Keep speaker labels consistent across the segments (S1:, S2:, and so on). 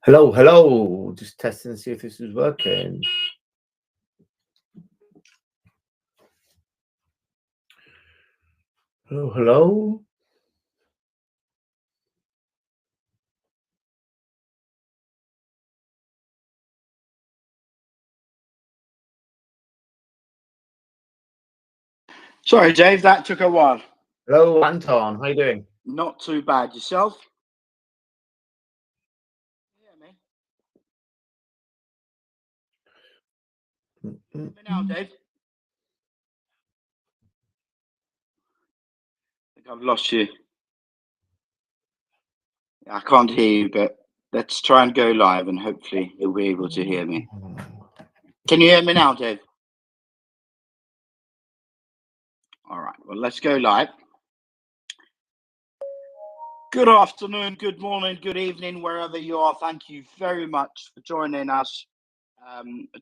S1: Hello, hello. Just testing to see if this is working. Hello, hello.
S2: Sorry, Dave, that took a while.
S1: Hello, Anton. How you doing?
S2: Not too bad. Yourself? Hear me now, Dave? I think I've lost you. I can't hear you, but let's try and go live and hopefully you'll be able to hear me. Can you hear me now, Dave? All right, well, let's go live. Good afternoon, good morning, good evening, wherever you are. Thank you very much for joining us.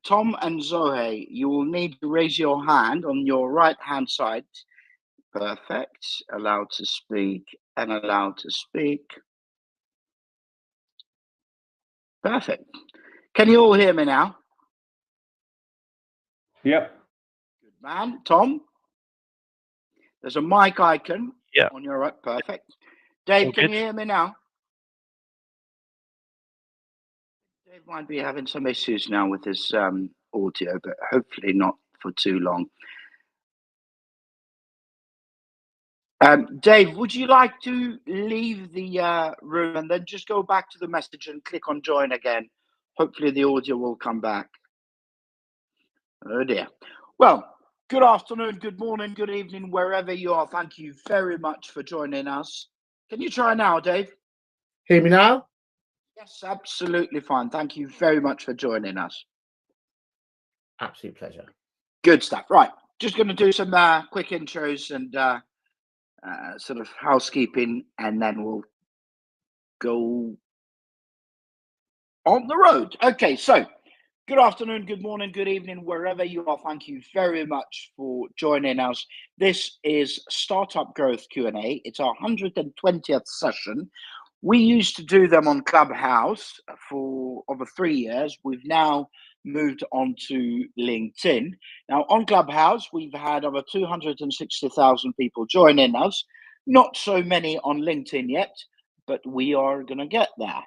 S2: Tom and Zohe, you will need to raise your hand on your right-hand side. Perfect. Allowed to speak and allowed to speak. Perfect. Can you all hear me now?
S3: Yep.
S2: Good man. Tom? There's a mic icon on your right. Perfect. Dave, can you hear me now? Dave might be having some issues now with his audio, but hopefully not for too long. Dave, would you like to leave the room and then just go back to the message and click on join again? Hopefully the audio will come back. Oh dear. Well, good afternoon, good morning, good evening, wherever you are. Thank you very much for joining us. Can you try now, Dave?
S1: Hear me now?
S2: Yes, absolutely fine. Thank you very much for joining us.
S1: Absolute pleasure.
S2: Good stuff. Right. Just going to do some quick intros and sort of housekeeping, and then we'll go on the road. Okay, so good afternoon, good morning, good evening, wherever you are. Thank you very much for joining us. This is Startup Growth Q&A. It's our 120th session. We used to do them on Clubhouse for over 3 years. We've now moved on to LinkedIn. Now, on Clubhouse, we've had over 260,000 people joining us. Not so many on LinkedIn yet, but we are going to get there.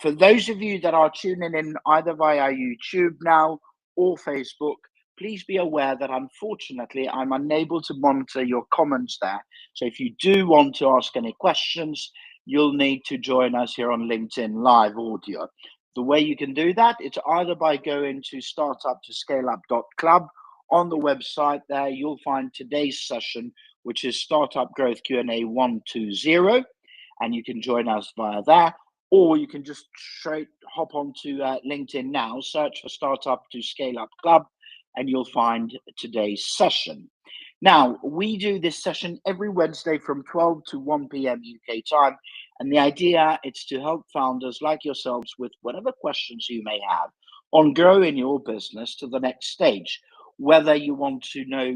S2: For those of you that are tuning in either via YouTube now or Facebook, please be aware that unfortunately I'm unable to monitor your comments there. So if you do want to ask any questions, you'll need to join us here on LinkedIn Live Audio. The way you can do that, it's either by going to StartUp-to-ScaleUp.club. On the website there, you'll find today's session, which is Startup Growth Q&A 120. And you can join us via there, or you can just straight hop onto LinkedIn now, search for Startup to Scale Up Club, and you'll find today's session. Now, we do this session every Wednesday from 12 to 1 p.m. UK time, and the idea is to help founders like yourselves with whatever questions you may have on growing your business to the next stage, whether you want to know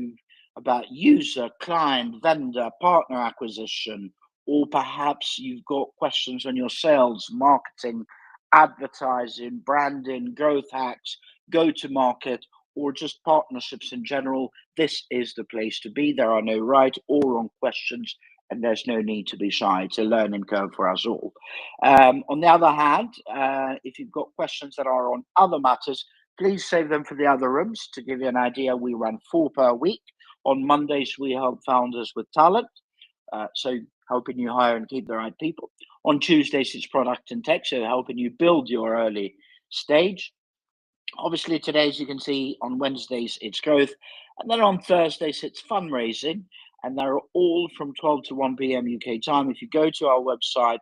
S2: about user, client, vendor, partner acquisition, or perhaps you've got questions on your sales, marketing, advertising, branding, growth hacks, go-to-market, or just partnerships in general. This is the place to be. There are no right or wrong questions, and there's no need to be shy. It's a learning curve for us all. On the other hand, if you've got questions that are on other matters, please save them for the other rooms. To give you an idea, we run 4 per week. On Mondays, we help founders with talent. So helping you hire and keep the right people. On Tuesdays, it's product and tech, so helping you build your early stage. Obviously, today, as you can see, on Wednesdays, it's growth. And then on Thursdays, it's fundraising. And they're all from 12 to 1 p.m. UK time. If you go to our website,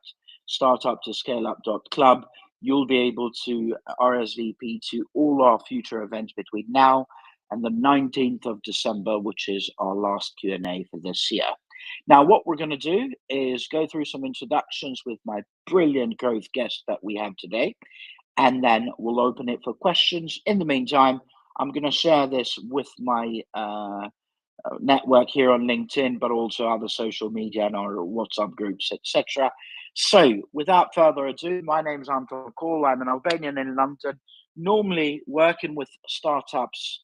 S2: startup-to-scaleup.club, you'll be able to RSVP to all our future events between now and the 19th of December, which is our last Q&A for this year. Now, what we're going to do is go through some introductions with my brilliant growth guest that we have today, and then we'll open it for questions. In the meantime, I'm going to share this with my network here on LinkedIn, but also other social media and our WhatsApp groups, etc. So, without further ado, my name is 𝗦𝘁 𝗿𝗁𝗨. I'm an Albanian in London, normally working with startups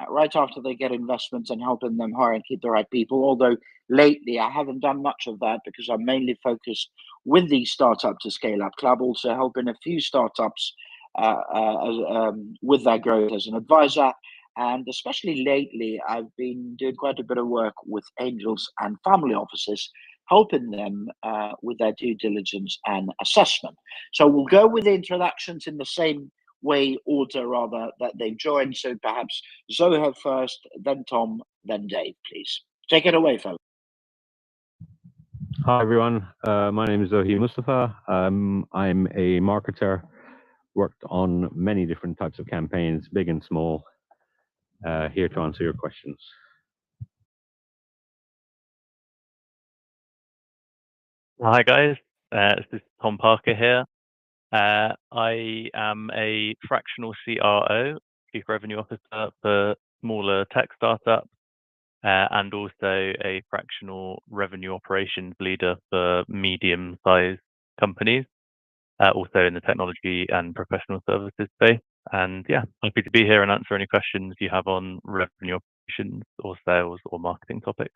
S2: right after they get investments and helping them hire and keep the right people. Although lately I haven't done much of that because I'm mainly focused with the StartUp to ScaleUp Club, also helping a few startups with their growth as an advisor. And especially lately, I've been doing quite a bit of work with angels and family offices, helping them with their due diligence and assessment. So we'll go with the introductions in the same order rather that they've joined. So perhaps Zohe first, then Tom, then Dave, please. Take it away, fellas.
S3: Hi, everyone. My name is Zohe Mustafa. I'm a marketer, worked on many different types of campaigns, big and small. Here to answer your questions.
S4: Hi guys, this is Tom Parker here. I am a fractional CRO, Chief Revenue Officer for smaller tech startups, and also a fractional revenue operations leader for medium-sized companies, also in the technology and professional services space. And yeah, happy to be here and answer any questions you have on revenue operations or sales or marketing topics.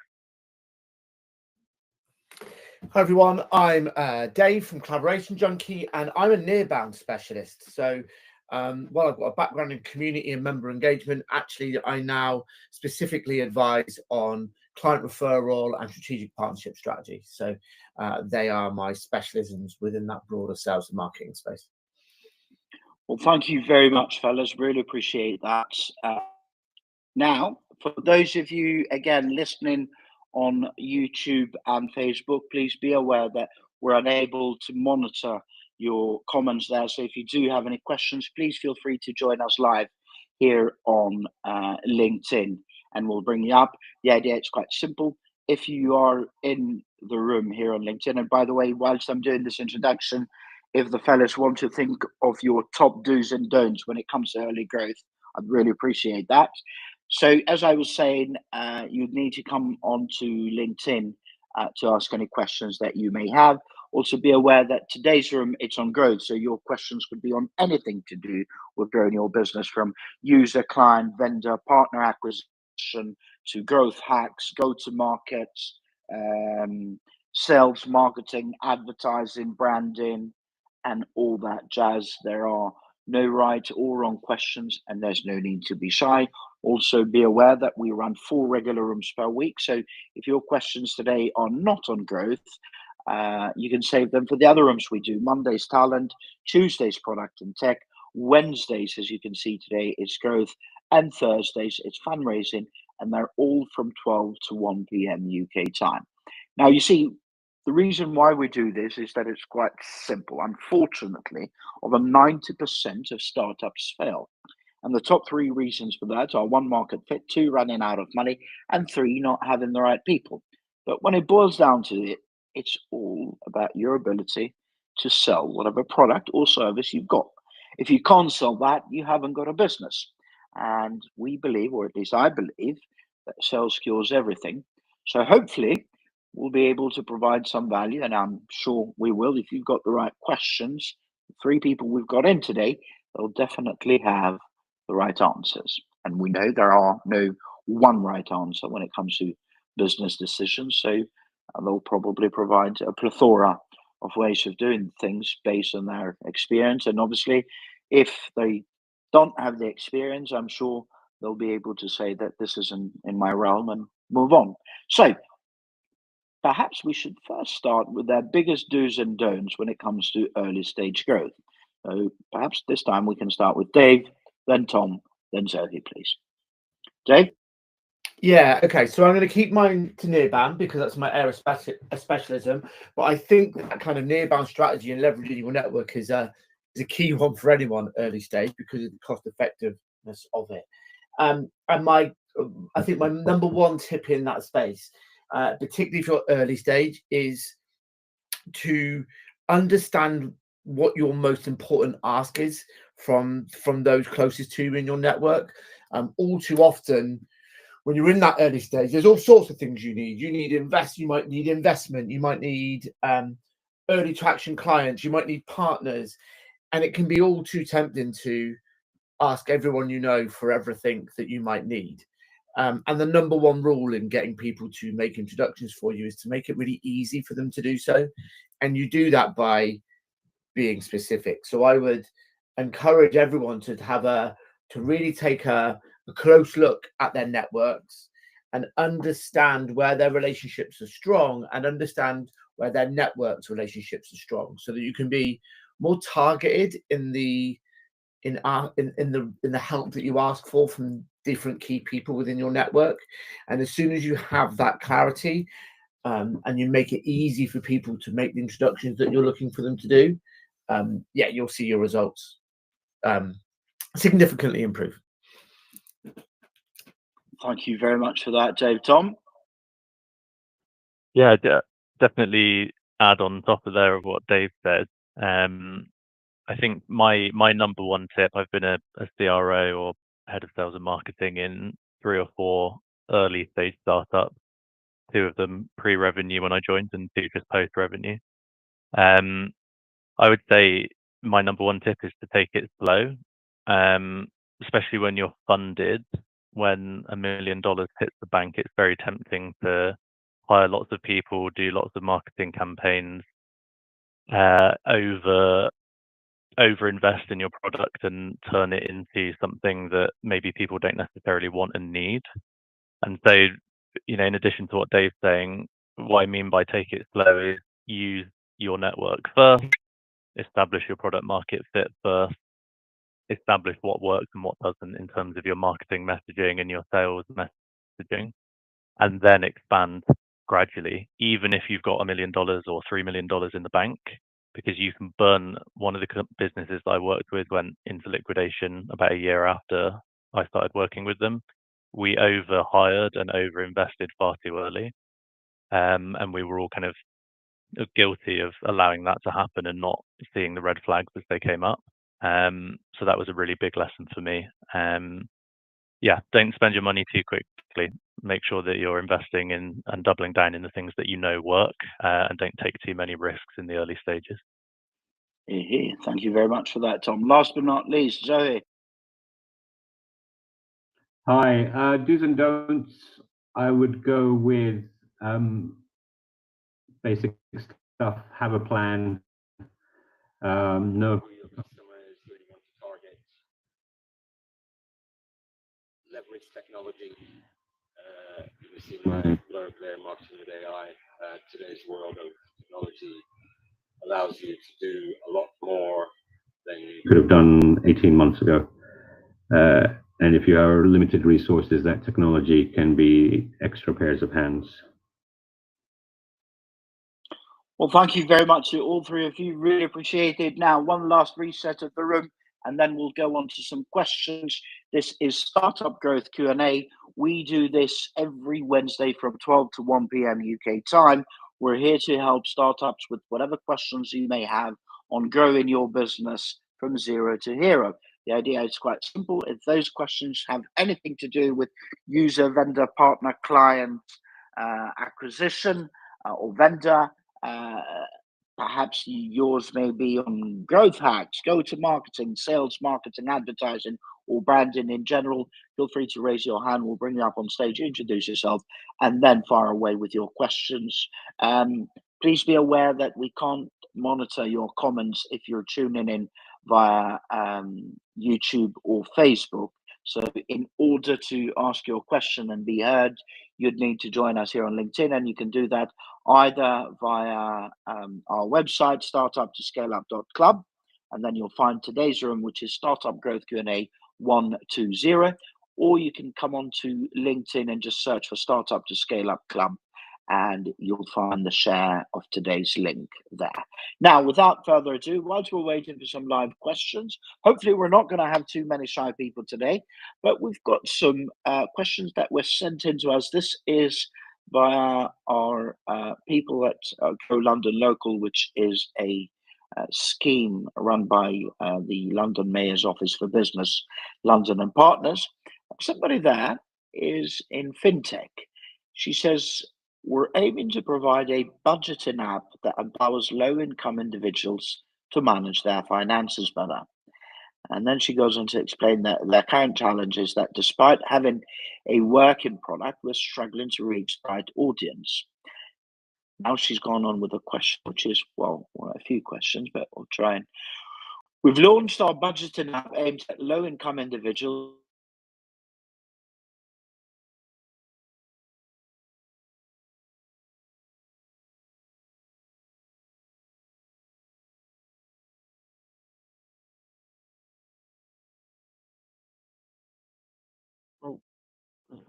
S1: Hi everyone, I'm Dave from Collaboration Junkie, and I'm a nearbound specialist. So while I've got a background in community and member engagement, actually I now specifically advise on client referral and strategic partnership strategy. So they are my specialisms within that broader sales and marketing space.
S2: Well, thank you very much, fellas. Really appreciate that. Now, for those of you, again, listening on YouTube and Facebook, please be aware that we're unable to monitor your comments there. So if you do have any questions, please feel free to join us live here on LinkedIn and we'll bring you up. The idea is quite simple. If you are in the room here on LinkedIn, and by the way, whilst I'm doing this introduction, if the fellas want to think of your top do's and don'ts when it comes to early growth, I'd really appreciate that. So as I was saying, you'd need to come onto LinkedIn to ask any questions that you may have. Also be aware that today's room, it's on growth. So your questions could be on anything to do with growing your business, from user, client, vendor, partner acquisition, to growth hacks, go-to-market, sales, marketing, advertising, branding, and all that jazz. There are no right or wrong questions, and there's no need to be shy. Also be aware that we run 4 regular rooms per week. So if your questions today are not on growth, you can save them for the other rooms we do. Mondays, talent; Tuesdays, product and tech; Wednesdays, as you can see today, is growth; and Thursdays, it's fundraising, and they're all from 12 to 1 p.m. UK time. Now, you see, the reason why we do this is that it's quite simple. Unfortunately, over 90% of startups fail. And the top 3 reasons for that are: 1, market fit; 2, running out of money; and 3, not having the right people. But when it boils down to it, it's all about your ability to sell whatever product or service you've got. If you can't sell that, you haven't got a business. And we believe, or at least I believe, that sales cures everything. So hopefully we'll be able to provide some value, and I'm sure we will. If you've got the right questions, the 3 people we've got in today, they'll definitely have the right answers. And we know there are no one right answer when it comes to business decisions. So they'll probably provide a plethora of ways of doing things based on their experience. And obviously, if they don't have the experience, I'm sure they'll be able to say that this isn't in my realm and move on. So perhaps we should first start with their biggest do's and don'ts when it comes to early stage growth. So perhaps this time we can start with Dave, then Tom, then Zohe, please. Dave?
S1: Yeah, okay. So I'm going to keep mine to nearbound because that's my area of specialism. But I think that kind of nearbound strategy and leveraging your network is a key one for anyone early stage because of the cost effectiveness of it. And I think my number 1 tip in that space, particularly if you're early stage, is to understand what your most important ask is from those closest to you in your network. All too often, when you're in that early stage, there's all sorts of things you need. You might need investment. You might need early traction clients. You might need partners, and it can be all too tempting to ask everyone you know for everything that you might need. And the number one rule in getting people to make introductions for you is to make it really easy for them to do so. And you do that by being specific. So I would encourage everyone to really take a close look at their networks and understand where their relationships are strong and understand where their networks relationships are strong, so that you can be more targeted in the help that you ask for from different key people within your network. And as soon as you have that clarity, and you make it easy for people to make the introductions that you're looking for them to do, you'll see your results significantly improve.
S2: Thank you very much for that, Dave. Tom?
S4: Yeah, definitely add on top of there of what Dave said. I think my number one tip, I've been a CRO or head of sales and marketing in 3 or 4 early stage startups, 2 of them pre-revenue when I joined and 2 just post-revenue. I would say my number one tip is to take it slow, especially when you're funded. When $1 million hits the bank, it's very tempting to hire lots of people, do lots of marketing campaigns, over-invest in your product and turn it into something that maybe people don't necessarily want and need. And so, in addition to what Dave's saying, what I mean by take it slow is use your network first, establish your product market fit first, establish what works and what doesn't in terms of your marketing messaging and your sales messaging, and then expand gradually, even if you've got $1 million or $3 million in the bank, because you can burn. One of the businesses that I worked with went into liquidation about a year after I started working with them. We overhired and overinvested far too early, and we were all kind of guilty of allowing that to happen and not seeing the red flags as they came up. So that was a really big lesson for me. Don't spend your money too quickly. Make sure that you're investing in and doubling down in the things that you know work, and don't take too many risks in the early stages.
S2: Thank you very much for that, Tom. Last but not least, Zohe.
S3: Hi, do's and don'ts. I would go with basic stuff. Have a plan. Know who your customer is, who you want to target. Leverage technology. You've seen my blurb there, marketing with AI. Today's world of technology allows you to do a lot more than you could have done 18 months ago. And if you have limited resources, that technology can be extra pairs of hands.
S2: Well, thank you very much to all 3 of you. Really appreciate it. Now, one last reset of the room, and then we'll go on to some questions. This is Startup Growth Q&A. We do this every Wednesday from 12 to 1 p.m. UK time. We're here to help startups with whatever questions you may have on growing your business from 0 to hero. The idea is quite simple. If those questions have anything to do with user, vendor, partner, client acquisition or vendor, perhaps yours may be on growth hacks, go-to-marketing, sales, marketing, advertising, or branding in general, feel free to raise your hand. We'll bring you up on stage, introduce yourself, and then fire away with your questions. Please be aware that we can't monitor your comments if you're tuning in via YouTube or Facebook. So in order to ask your question and be heard, you'd need to join us here on LinkedIn, and you can do that either via our website, startup-to-scaleup.club, and then you'll find today's room, which is Startup Growth Q&A 120, or you can come on to LinkedIn and just search for Startup to Scale Up Club, and you'll find the share of today's link there. Now, without further ado, whilst we're waiting for some live questions, hopefully we're not going to have too many shy people today, but we've got some questions that were sent in to us. This is via our people at Go London Local, which is a scheme run by the London Mayor's Office for Business, London and Partners. Somebody there is in fintech. She says, we're aiming to provide a budgeting app that empowers low-income individuals to manage their finances better. And then she goes on to explain that their current challenge is that despite having a working product, we're struggling to reach the right audience. Now she's gone on with a question, which is, well, a few questions, but we'll try and... We've launched our budgeting app aimed at low-income individuals.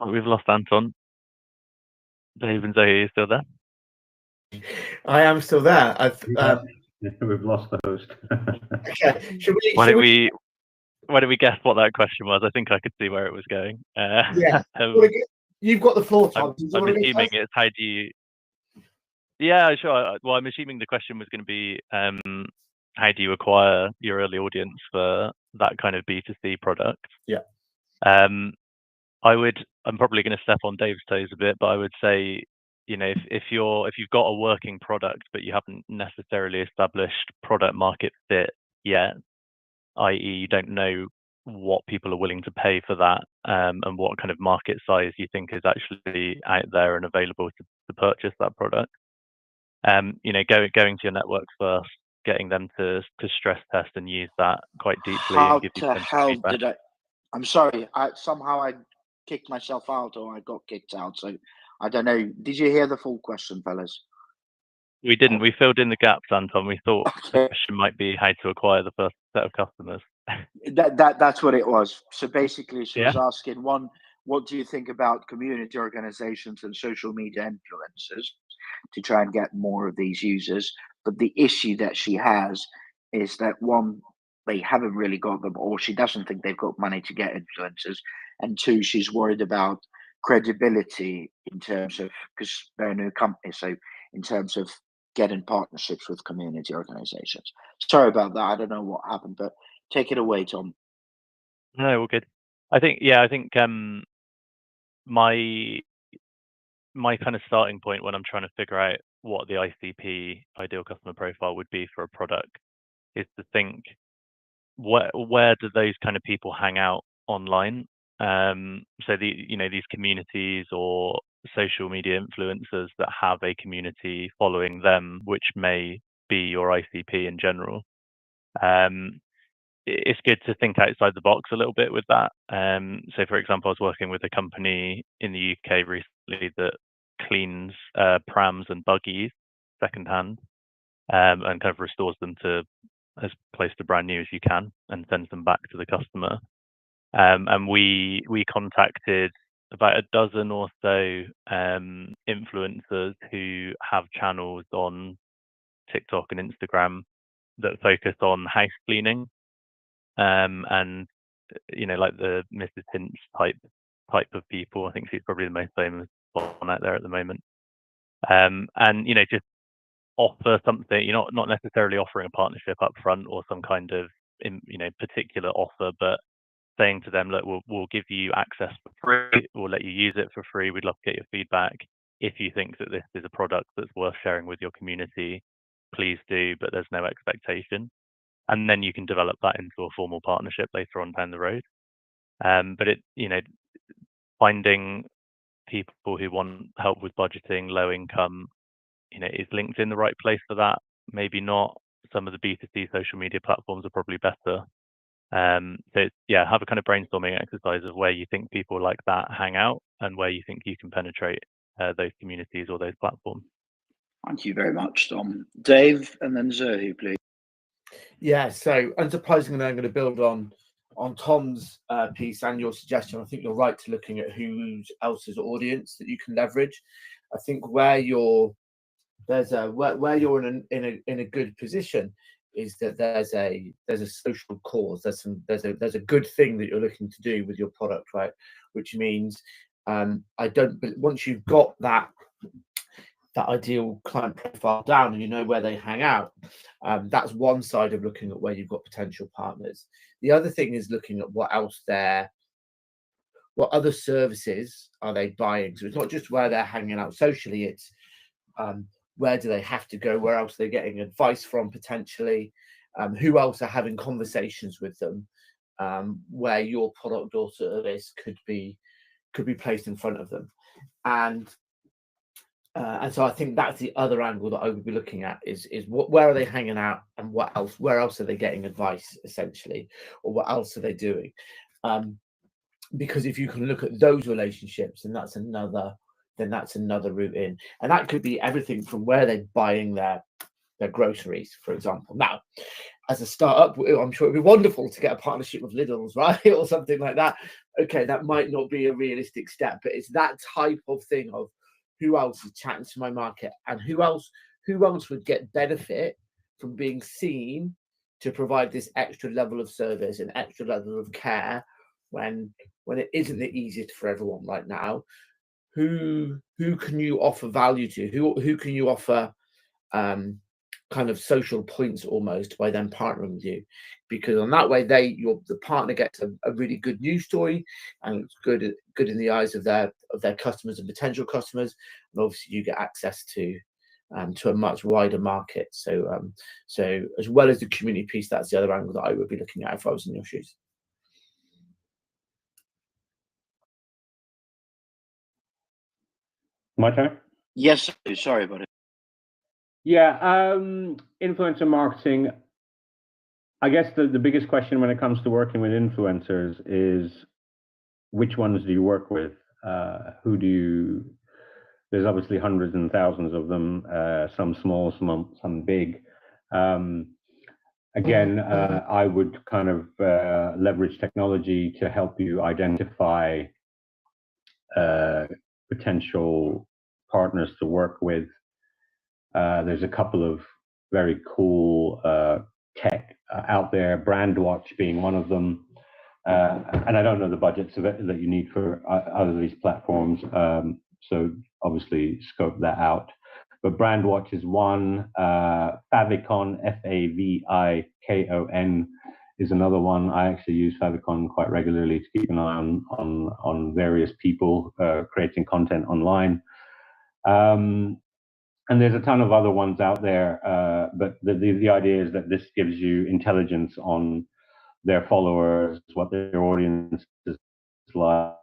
S4: We've lost Anton. Dave and Zoe, are you still there?
S1: I am still there.
S5: We've lost the host.
S1: Okay.
S4: Why don't we guess what that question was? I think I could see where it was going.
S1: Yeah. You've got the floor, Tom.
S4: I'm assuming it's how do you... Yeah, sure. Well, I'm assuming the question was going to be how do you acquire your early audience for that kind of B2C product?
S1: Yeah.
S4: I'm probably going to step on Dave's toes a bit, but I would say, you know, if you've got a working product but you haven't necessarily established product market fit yet, i.e. you don't know what people are willing to pay for that, and what kind of market size you think is actually out there and available to purchase that product. You know, going to your network first, getting them to stress test and use that quite deeply.
S2: How
S4: and give
S2: the hell did I... I'm sorry, somehow I kicked myself out, or I got kicked out, so I don't know. Did you hear the full question, fellas?
S4: We didn't. We filled in the gaps, Anton. We thought the question might be how to acquire the first set of customers.
S2: That's what it was. So basically, she was
S4: Yeah.
S2: asking, one, what do you think about community organizations and social media influencers to try and get more of these users? But the issue that she has is that, one, they haven't really got them, or she doesn't think they've got money to get influencers. And two, she's worried about credibility in terms of, because they're a new company, so in terms of getting partnerships with community organizations. Sorry about that. I don't know what happened, but take it away, Tom.
S4: No, all good. I think my kind of starting point when I'm trying to figure out what the ICP, ideal customer profile, would be for a product is to think where do those kind of people hang out online. So these communities or social media influencers that have a community following them, which may be your ICP in general. It's good to think outside the box a little bit with that. So for example, I was working with a company in the UK recently that cleans prams and buggies secondhand, and kind of restores them to as close to brand new as you can and sends them back to the customer. And we contacted about a dozen or so influencers who have channels on TikTok and Instagram that focus on house cleaning, and like the Mrs. Hinch type of people. I think she's probably the most famous one out there at the moment. And just offer something. You're not necessarily offering a partnership up front or some kind of particular offer, but saying to them, look, we'll give you access for free, we'll let you use it for free, we'd love to get your feedback. If you think that this is a product that's worth sharing with your community, please do, but there's no expectation. And then you can develop that into a formal partnership later on down the road. But finding people who want help with budgeting, low income, is LinkedIn the right place for that? Maybe not. Some of the B2C social media platforms are probably better. So have a kind of brainstorming exercise of where you think people like that hang out and where you think you can penetrate those communities or those platforms.
S2: Thank you very much, Tom. Dave, and then Zoe, please.
S1: Yeah, so unsurprisingly, I'm going to build on Tom's piece and your suggestion. I think you're right to looking at who else's audience that you can leverage. I think where you're in a good position is that there's a social cause. There's a good thing that you're looking to do with your product, right? Which means once you've got that ideal client profile down and you know where they hang out, that's one side of looking at where you've got potential partners. The other thing is looking at what else they're what other services are they buying? So it's not just where they're hanging out socially, it's where do they have to go, where else are they getting advice from potentially, who else are having conversations with them, where your product or service could be placed in front of them. And so I think that's the other angle that I would be looking at is where are they hanging out, and where else are they getting advice essentially, or what else are they doing? Because if you can look at those relationships, then that's another route in, and that could be everything from where they're buying their groceries, for example. Now, as a startup, I'm sure it'd be wonderful to get a partnership with Lidl's, right, or something like that. Okay, that might not be a realistic step, but it's that type of thing of who else is chatting to my market, and who else would get benefit from being seen to provide this extra level of service and extra level of care when it isn't the easiest for everyone right now. Who can you offer value to? Who can you offer kind of social points almost by them partnering with you? Because on that way, the partner gets a really good news story, and it's good in the eyes of their customers and potential customers, and obviously you get access to a much wider market. So as well as the community piece, that's the other angle that I would be looking at if I was in your shoes.
S5: My turn?
S2: Yes, sorry about it.
S5: Yeah, influencer marketing. I guess the biggest question when it comes to working with influencers is which ones do you work with? There's obviously hundreds and thousands of them, some small, some big. Again, I would kind of leverage technology to help you identify potential partners to work with. There's a couple of very cool tech out there, Brandwatch being one of them. And I don't know the budgets of it that you need for either of these platforms. So obviously scope that out. But Brandwatch is one. Favicon, Favikon, is another one. I actually use Favicon quite regularly to keep an eye on various people creating content online. And there's a ton of other ones out there, but the idea is that this gives you intelligence on their followers, what their audience is like,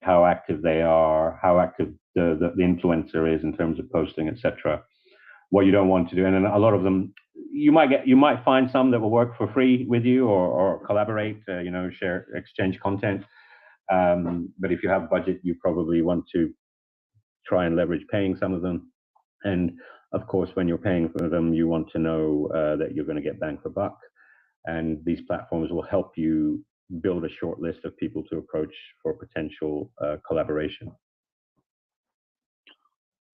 S5: how active they are, how active the influencer is in terms of posting, etc. What you don't want to do, and then a lot of them, you might find some that will work for free with you or collaborate, share, exchange content. But if you have budget, you probably want to try and leverage paying some of them. And of course, when you're paying for them, you want to know that you're going to get bang for buck. And these platforms will help you build a short list of people to approach for potential collaboration.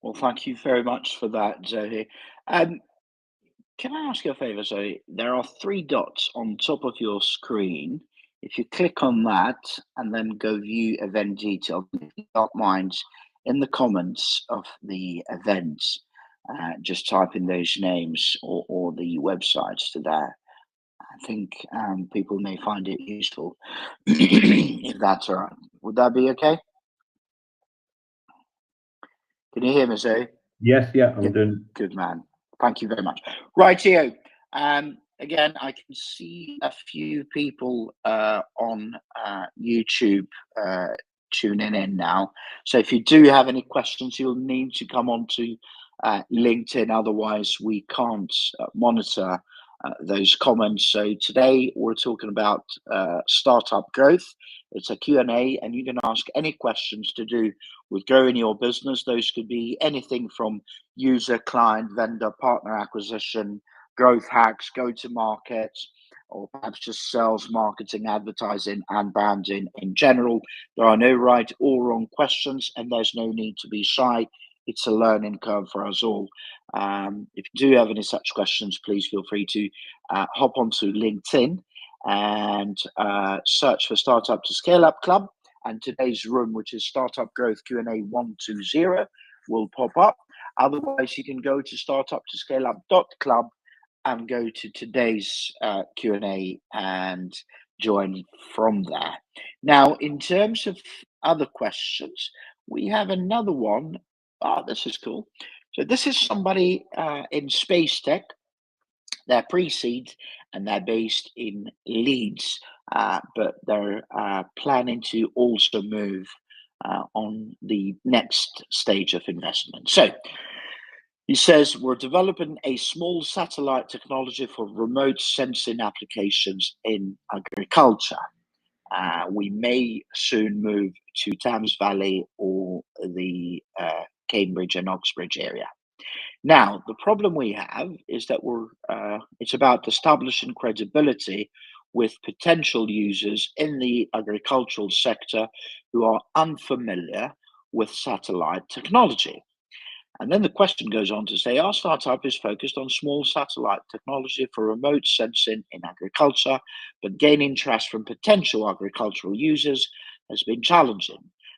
S2: Well, thank you very much for that, Zohe. Can I ask you a favor, Zohe? There are 3 dots on top of your screen. If you click on that and then go view event details, if you don't mind, in the comments of the events, just type in those names or the websites to there. I think people may find it useful if that's all right. Would that be okay? Can you hear me, Zoe?
S5: Yes, yeah, I'm doing.
S2: Good man. Thank you very much. Right, Theo. Again, I can see a few people on YouTube tuning in now. So if you do have any questions, you'll need to come on to LinkedIn. Otherwise, we can't monitor those comments. So today we're talking about startup growth. It's a Q&A, and you can ask any questions to do with growing your business. Those could be anything from user, client, vendor, partner acquisition, growth hacks, go-to-market, or perhaps just sales, marketing, advertising, and branding in general. There are no right or wrong questions, and there's no need to be shy. It's a learning curve for us all. If you do have any such questions, please feel free to hop onto LinkedIn and search for Startup to Scale Up Club. And today's room, which is Startup Growth Q&A 120, will pop up. Otherwise, you can go to startuptoscaleup.club and go to today's Q&A, and join from there. Now, in terms of other questions, we have another one. Oh, this is cool. So this is somebody in space tech. They're pre-seed and they're based in Leeds, but they're planning to also move on the next stage of investment. So he says, we're developing a small satellite technology for remote sensing applications in agriculture. We may soon move to Thames Valley or the Cambridge and Oxbridge area. Now, the problem we have is that it's about establishing credibility with potential users in the agricultural sector who are unfamiliar with satellite technology. And then the question goes on to say, our startup is focused on small satellite technology for remote sensing in agriculture, but gaining interest from potential agricultural users has been challenging.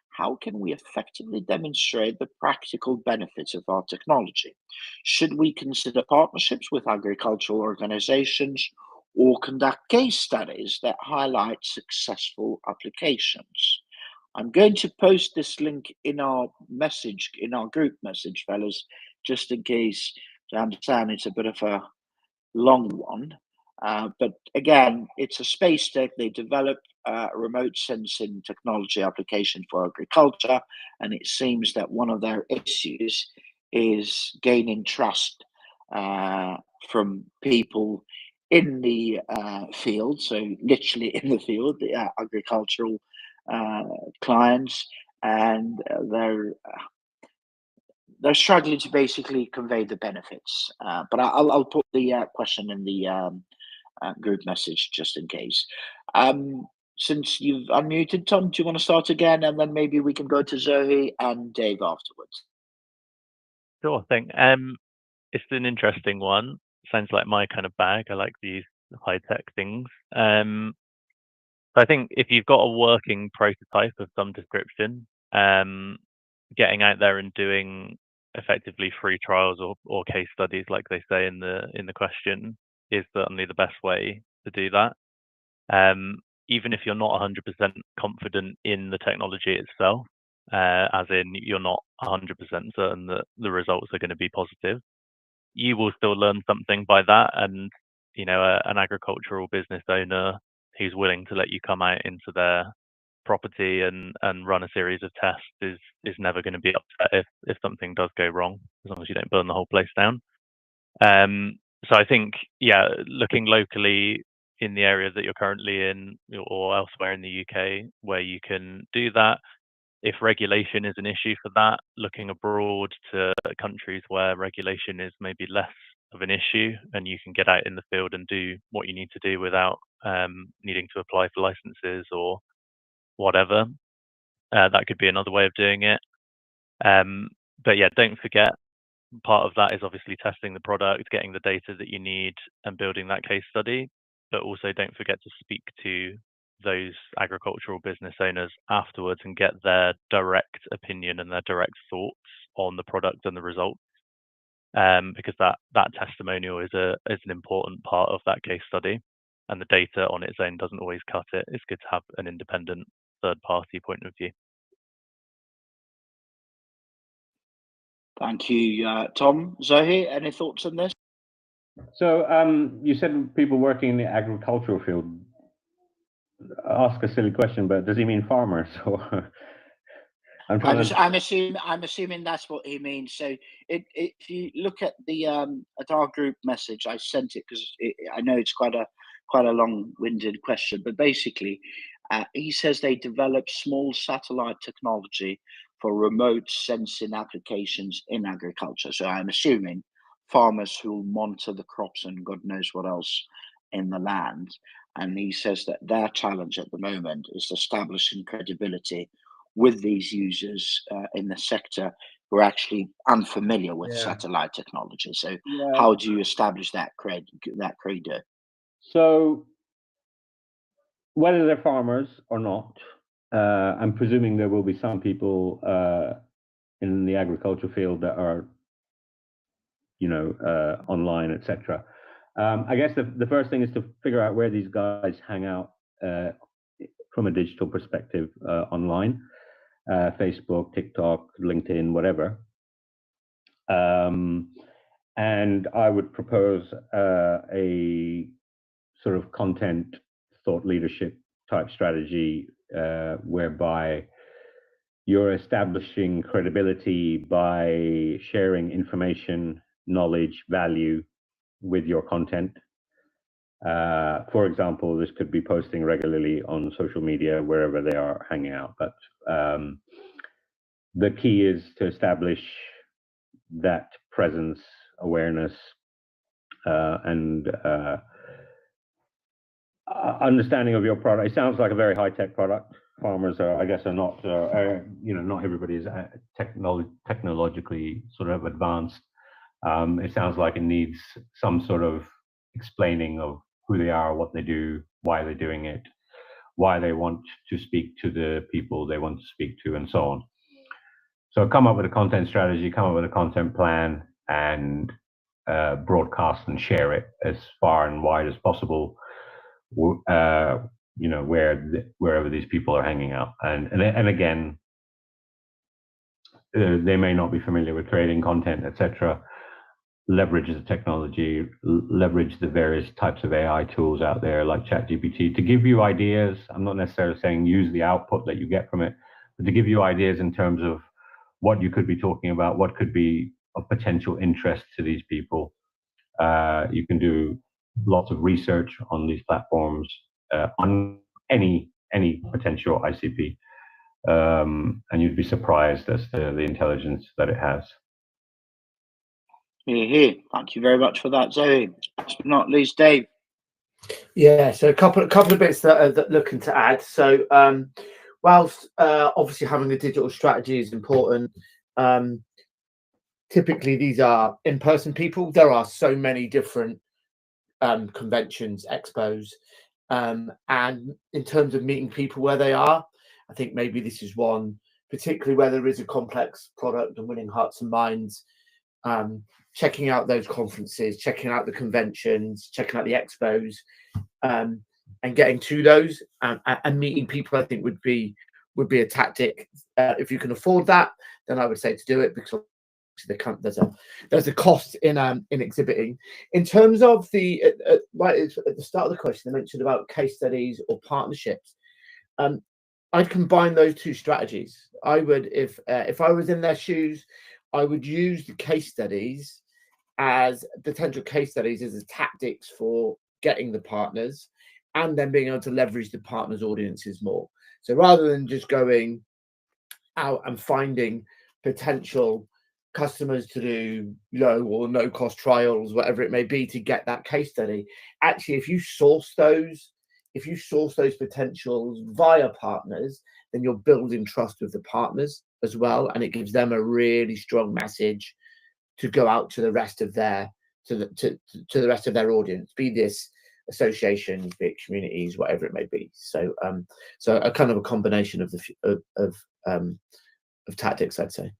S2: How can we effectively demonstrate the practical benefits of our technology? Should we consider partnerships with agricultural organizations or conduct case studies that highlight successful applications? I'm going to post this link in our message, in our group message, fellas, just in case. I understand it's a bit of a long one. But again, it's a space tech. They develop remote sensing technology application for agriculture. And it seems that one of their issues is gaining trust from people in the field. So literally in the field, the agricultural clients, and they're struggling to basically convey the benefits. But I'll put the question in the group message just in case. Since you've unmuted, Tom, do you want to start again, and then maybe we can go to Zohe and Dave afterwards?
S4: Sure thing. It's an interesting one. Sounds like my kind of bag. I like these high-tech things. So I think if you've got a working prototype of some description, getting out there and doing effectively free trials or case studies, like they say in the question, is certainly the best way to do that. Even if you're not 100% confident in the technology itself, as in you're not 100% certain that the results are going to be positive, you will still learn something by that. And an agricultural business owner who's willing to let you come out into their property and run a series of tests is never going to be upset if something does go wrong, as long as you don't burn the whole place down. So I think, looking locally in the area that you're currently in or elsewhere in the UK where you can do that. If regulation is an issue for that, looking abroad to countries where regulation is maybe less of an issue and you can get out in the field and do what you need to do without needing to apply for licenses or whatever. That could be another way of doing it. But yeah, don't forget, part of that is obviously testing the product, getting the data that you need and building that case study. But also don't forget to speak to those agricultural business owners afterwards and get their direct opinion and their direct thoughts on the product and the results. Because that testimonial is an important part of that case study, and the data on its own doesn't always cut it. It's good to have an independent third-party point of view.
S2: Thank you, Tom. Zohe, any thoughts on this?
S5: So you said people working in the agricultural field. Ask a silly question, but does he mean farmers or?
S2: I'm assuming that's what he means. So if you look at the at our group message, I sent it because I know it's quite a long-winded question, but basically, he says they develop small satellite technology for remote sensing applications in agriculture. So I'm assuming farmers who will monitor the crops and God knows what else in the land. And he says that their challenge at the moment is establishing credibility with these users in the sector who are actually unfamiliar with satellite technology. So how do you establish that credo?
S5: So whether they're farmers or not, I'm presuming there will be some people in the agriculture field that are, online, etc. I guess the first thing is to figure out where these guys hang out from a digital perspective online, Facebook, TikTok, LinkedIn, whatever. And I would propose a sort of content thought leadership type strategy whereby you're establishing credibility by sharing information, knowledge, value with your content. For example, this could be posting regularly on social media, wherever they are hanging out. But the key is to establish that presence, awareness, and understanding of your product. It sounds like a very high-tech product. Farmers are, I guess, are not, not everybody is technologically sort of advanced. It sounds like it needs some sort of explaining of who they are, what they do, why they're doing it, why they want to speak to the people they want to speak to, and so on. So come up with a content strategy, come up with a content plan, and broadcast and share it as far and wide as possible. Wherever these people are hanging out, and again, they may not be familiar with creating content, etc. Leverage the technology, leverage the various types of AI tools out there like ChatGPT to give you ideas. I'm not necessarily saying use the output that you get from it, but to give you ideas in terms of what you could be talking about, what could be of potential interest to these people. You can do lots of research on these platforms, on any potential ICP, and you'd be surprised as to the intelligence that it has.
S2: Thank you very much for that, Zoe. Last but not least, Dave.
S1: Yeah, so a couple of bits that looking to add. So whilst obviously having a digital strategy is important, typically these are in-person people. There are so many different conventions, expos, and in terms of meeting people where they are, I think maybe this is one, particularly where there is a complex product and winning hearts and minds. Checking out those conferences, checking out the conventions, checking out the expos, and getting to those and meeting people, I think would be a tactic. If you can afford that, then I would say to do it, because there's a cost in exhibiting. In terms of the right at the start of the question, I mentioned about case studies or partnerships. I'd combine those two strategies. I would, if I was in their shoes, I would use the case studies as potential case studies as a tactics for getting the partners, and then being able to leverage the partners' audiences more. So rather than just going out and finding potential customers to do low or no cost trials, whatever it may be, to get that case study, actually, if you source those potentials via partners, then you're building trust with the partners as well, and it gives them a really strong message to go out to the rest of their the rest of their audience, be this associations, be it communities, whatever it may be. So so a kind of a combination of tactics, I'd say.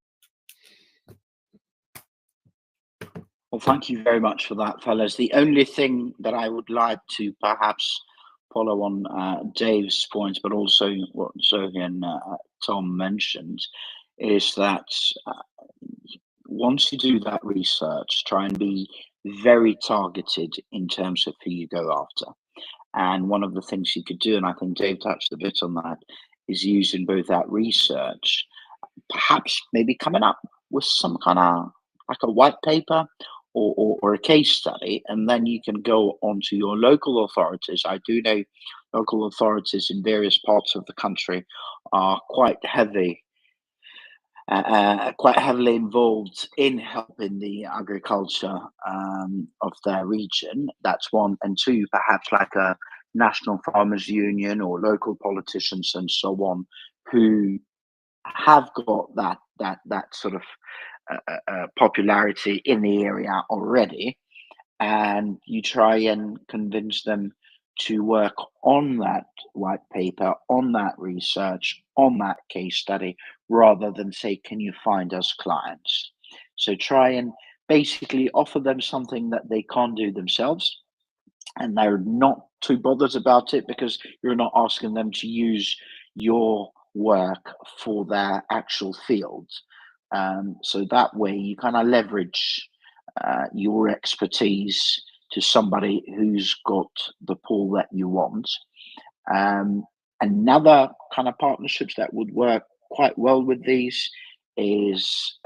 S2: Well, thank you very much for that, fellas. The only thing that I would like to perhaps follow on Dave's points, but also what Zohe and Tom mentioned, is that once you do that research, try and be very targeted in terms of who you go after. And one of the things you could do, and I think Dave touched a bit on that, is using both that research, perhaps maybe coming up with some kind of like a white paper or a case study, and then you can go on to your local authorities. I do know local authorities in various parts of the country are quite heavily involved in helping the agriculture of their region. That's one. And two, perhaps like a national farmers union or local politicians and so on, who have got that sort of popularity in the area already, and you try and convince them to work on that white paper, on that research, on that case study, rather than say, can you find us clients? So try and basically offer them something that they can't do themselves, and they're not too bothered about it because you're not asking them to use your work for their actual field. So that way you kind of leverage your expertise to somebody who's got the pool that you want. Another kind of partnerships that would work quite well with these is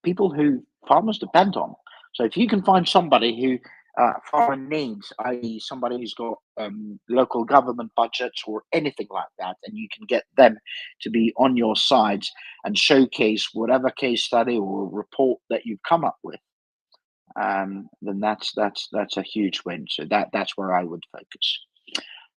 S2: people who farmers depend on. So if you can find somebody who farmer needs, i.e. somebody who's got local government budgets or anything like that, and you can get them to be on your side and showcase whatever case study or report that you've come up with, then that's a huge win. So that's where I would focus.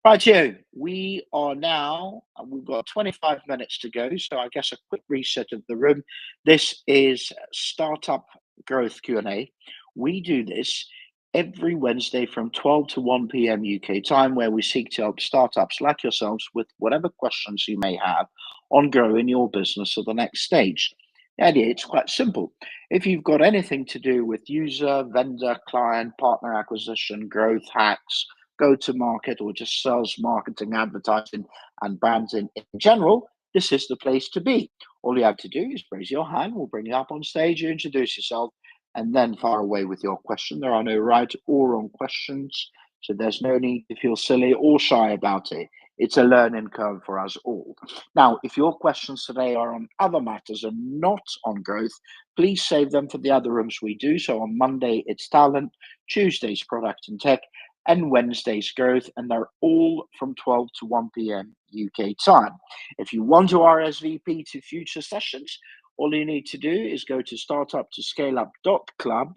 S2: Right, we are now, we've got 25 minutes to go, so I guess a quick reset of the room. This is Startup Growth Q&A. We do this every Wednesday from 12 to 1 p.m. UK time, where we seek to help startups like yourselves with whatever questions you may have on growing your business to the next stage. The idea, it's quite simple. If you've got anything to do with user, vendor, client, partner acquisition, growth hacks, go-to-market, or just sales, marketing, advertising, and branding in general, this is the place to be. All you have to do is raise your hand, we'll bring you up on stage, you introduce yourself, and then fire away with your question. There are no right or wrong questions, so there's no need to feel silly or shy about it. It's a learning curve for us all. Now, if your questions today are on other matters and not on growth, please save them for the other rooms we do. So on Monday, it's talent, Tuesday's product and tech, and Wednesday's growth, and they're all from 12 to 1 p.m. UK time. If you want to RSVP to future sessions, all you need to do is go to StartUp-to-ScaleUp.club,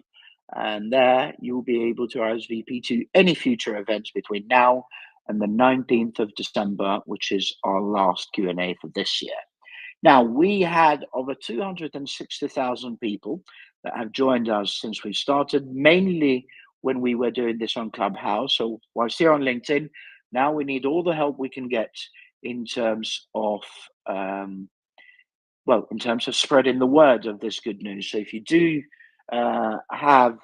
S2: and there you'll be able to RSVP to any future events between now and the 19th of December, which is our last Q&A for this year. Now, we had over 260,000 people that have joined us since we started, mainly when we were doing this on Clubhouse. So whilst here on LinkedIn, now we need all the help we can get in terms of, in terms of spreading the word of this good news. So if you do have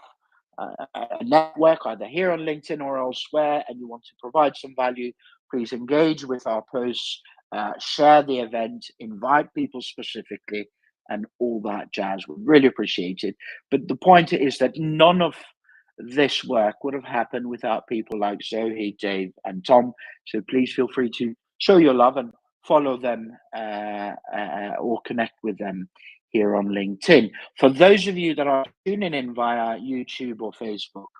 S2: a network, either here on LinkedIn or elsewhere, and you want to provide some value, please engage with our posts, share the event, invite people specifically, and all that jazz. We really appreciate it. But the point is that none of this work would have happened without people like Zohe, Dave, and Tom. So please feel free to show your love and follow them or connect with them here on LinkedIn. For those of you that are tuning in via YouTube or Facebook,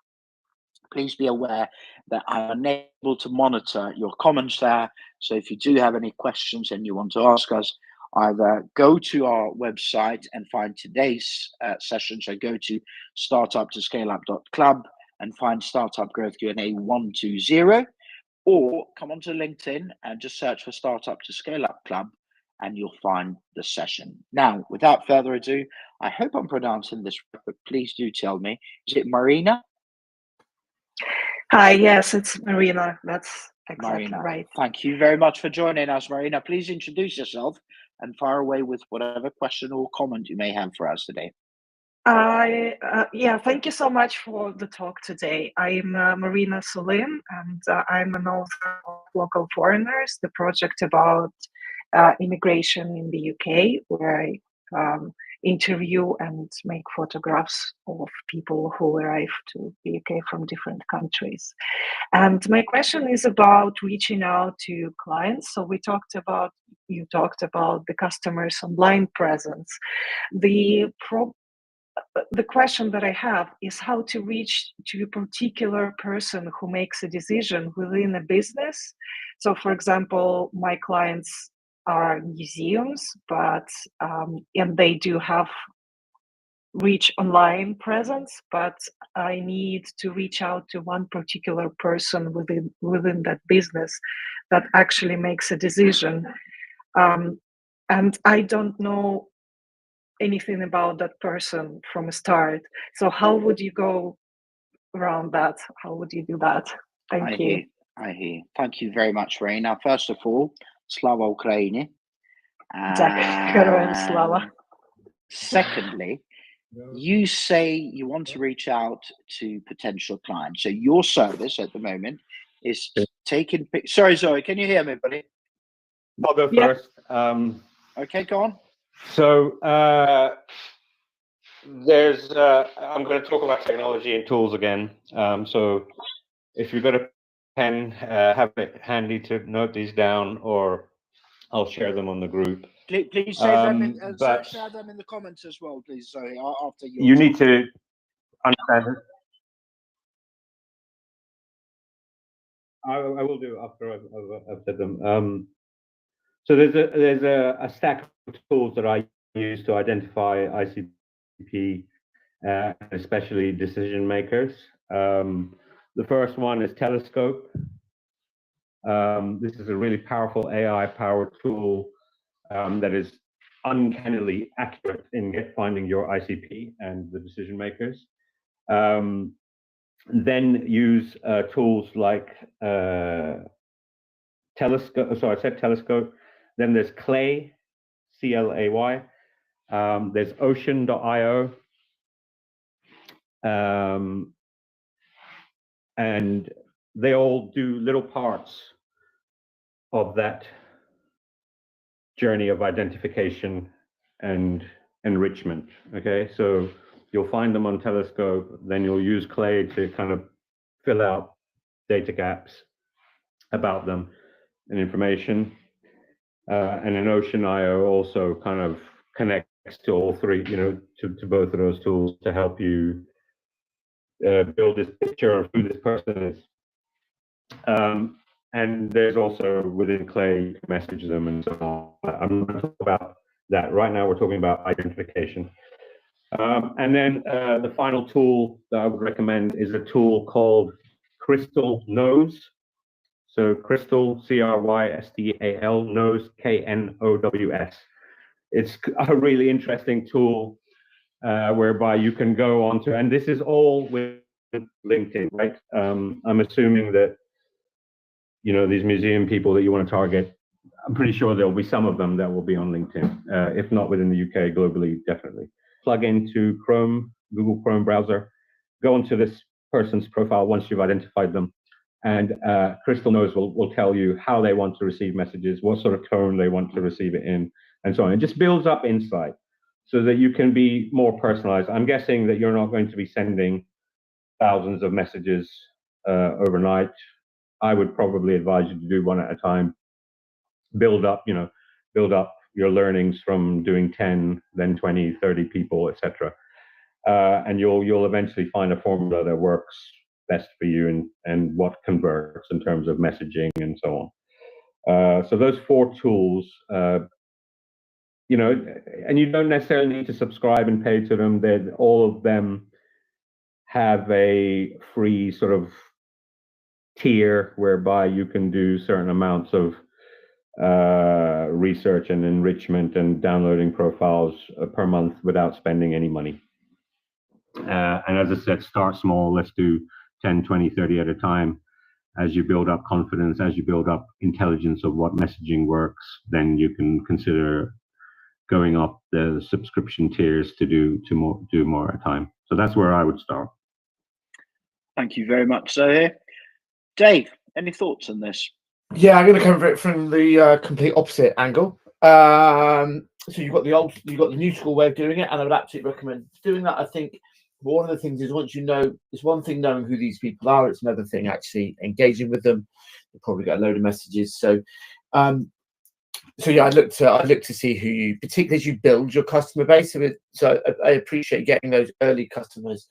S2: please be aware that I'm unable to monitor your comments there. So if you do have any questions and you want to ask us, either go to our website and find today's session. So go to startup-to-scaleup.club and find Startup Growth Q&A 120, or come onto LinkedIn and just search for Startup to Scale Up Club, and you'll find the session. Now, without further ado, I hope I'm pronouncing this right, but please do tell me, is it Marina?
S6: Hi, yes, it's Marina. That's exactly
S2: Marina,
S6: right.
S2: Thank you very much for joining us, Marina. Please introduce yourself and fire away with whatever question or comment you may have for us today.
S6: Thank you so much for the talk today. I'm Marina Sulim, and I'm an author of Local Foreigners, the project about immigration in the UK, where I interview and make photographs of people who arrive to the UK from different countries. And my question is about reaching out to clients. So you talked about the customer's online presence. The question that I have is how to reach to a particular person who makes a decision within a business. So, for example, my clients are museums, but and they do have rich online presence, but I need to reach out to one particular person within that business that actually makes a decision, and I don't know anything about that person from a start. So how would you go around that? How would you do that? Thank you.
S2: I hear. Thank you very much, Marina. First of all, Slava Ukraini.
S6: Slava.
S2: Secondly, you say you want to reach out to potential clients. So your service at the moment is taking. Sorry, Zoe, can you hear me, buddy?
S5: I'll go
S6: Yeah.
S5: first.
S2: Okay, go on.
S5: So there's. I'm going to talk about technology and tools again. So if you've got a pen, have it handy to note these down, or I'll share them on the group.
S2: Please save them
S5: but
S2: share them in the comments as well, please, Zoe. After
S5: you need to understand it. I will do after I've said them. So there's a stack of tools that I use to identify ICP, especially decision makers. The first one is Telescope. This is a really powerful AI-powered tool that is uncannily accurate in finding your ICP and the decision makers. Then use tools like Telescope. So I said Telescope. Then there's 𝗏𝗍, CLAY. There's ocean.io. And they all do little parts of that journey of identification and enrichment. Okay, so you'll find them on Telescope, then you'll use 𝗏𝗍 to kind of fill out data gaps about them and information. And then ocean.io also kind of connects to all three, to both of those tools to help you build this picture of who this person is. And there's also within 𝗏𝗍, you can message them and so on. I'm not talking about that right now. We're talking about identification. And then the final tool that I would recommend is a tool called Crystal Knows. So Crystal, CRYSTAL, Knows, KNOWS. It's a really interesting tool whereby you can go onto, and this is all with LinkedIn, right? I'm assuming that, these museum people that you want to target, I'm pretty sure there'll be some of them that will be on LinkedIn, if not within the UK, globally, definitely. Plug into Chrome, Google Chrome browser, go onto this person's profile once you've identified them, and Crystal Knows will tell you how they want to receive messages, what sort of tone they want to receive it in, and so on. It just builds up insight so that you can be more personalized. I'm guessing that you're not going to be sending thousands of messages overnight. I would probably advise you to do one at a time. Build up your learnings from doing 10, then 20, 30 people, etc. And you'll eventually find a formula that works best for you and what converts in terms of messaging and so on. So those 4 tools, and you don't necessarily need to subscribe and pay to them. All of them have a free sort of tier whereby you can do certain amounts of research and enrichment and downloading profiles per month without spending any money. And as I said, start small. Let's do 10, 20, 30 at a time. As you build up confidence, as you build up intelligence of what messaging works, then you can consider going up the subscription tiers to do more at a time. So that's where I would start.
S2: Thank you very much, Zohe. Dave, any thoughts on this?
S1: Yeah, I'm going to cover it from the complete opposite angle. So you've got the new school way of doing it, and I would absolutely recommend doing that. I think one of the things is once it's one thing knowing who these people are, it's another thing actually engaging with them. You'll probably get a load of messages. So, yeah, I look to see who you, particularly as you build your customer base. So I appreciate getting those early customers.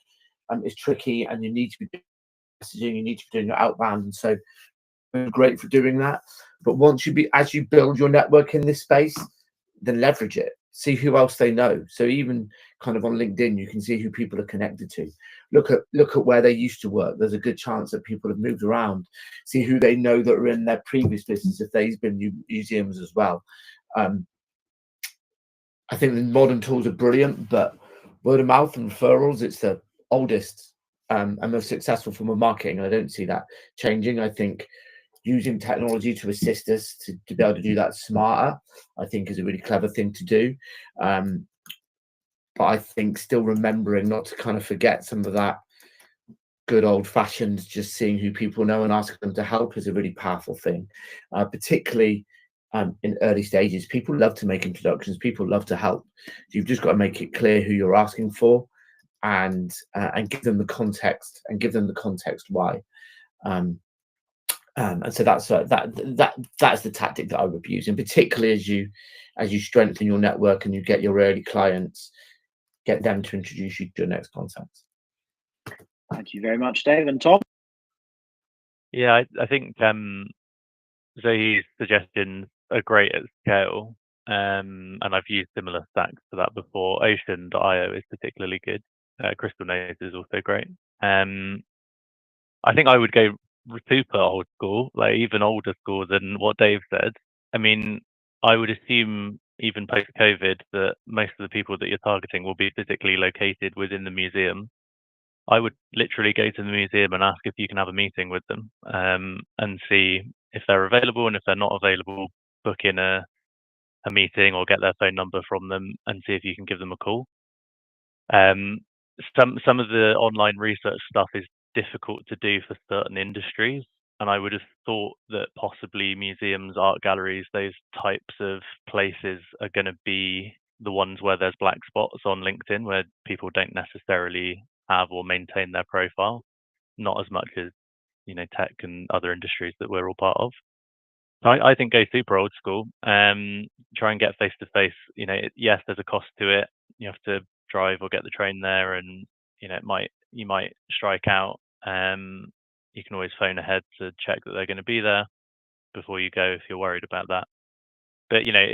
S1: It's tricky, and you need to be messaging, you need to be doing your outbound, and so great for doing that. But as you build your network in this space, then leverage it. See who else they know. So even kind of on LinkedIn, you can see who people are connected to. Look at where they used to work. There's a good chance that people have moved around. See who they know that are in their previous business, if they've been museums as well. I think the modern tools are brilliant, but word of mouth and referrals, it's the oldest and most successful form of marketing. I don't see that changing. I think using technology to assist us to be able to do that smarter, I think is a really clever thing to do. But I think still remembering not to kind of forget some of that good old-fashioned just seeing who people know and asking them to help is a really powerful thing, particularly in early stages. People love to make introductions, people love to help. You've just got to make it clear who you're asking for, and give them the context, why. And so that's the tactic that I would use, and particularly as you strengthen your network and you get your early clients, get them to introduce you to your next contacts.
S2: Thank you very much, Dave. And Tom?
S4: Yeah, I think Zohe's suggestions are great at scale, and I've used similar stacks to that before. 𝗏𝗏.io is particularly good. Crystal Nose is also great. I think I would go super old school, like even older school than what Dave said. I mean, I would assume even post-COVID that most of the people that you're targeting will be physically located within the museum. I would literally go to the museum and ask if you can have a meeting with them, and see if they're available, and if they're not available, book in a meeting or get their phone number from them and see if you can give them a call. Some of the online research stuff is difficult to do for certain industries, and I would have thought that possibly museums, art galleries, those types of places are going to be the ones where there's black spots on LinkedIn, where people don't necessarily have or maintain their profile, not as much as, you know, tech and other industries that we're all part of. So I think go super old school. Try and get face to face. You know, yes, there's a cost to it. You have to drive or get the train there, and you know, you might strike out. You can always phone ahead to check that they're going to be there before you go if you're worried about that. But you know,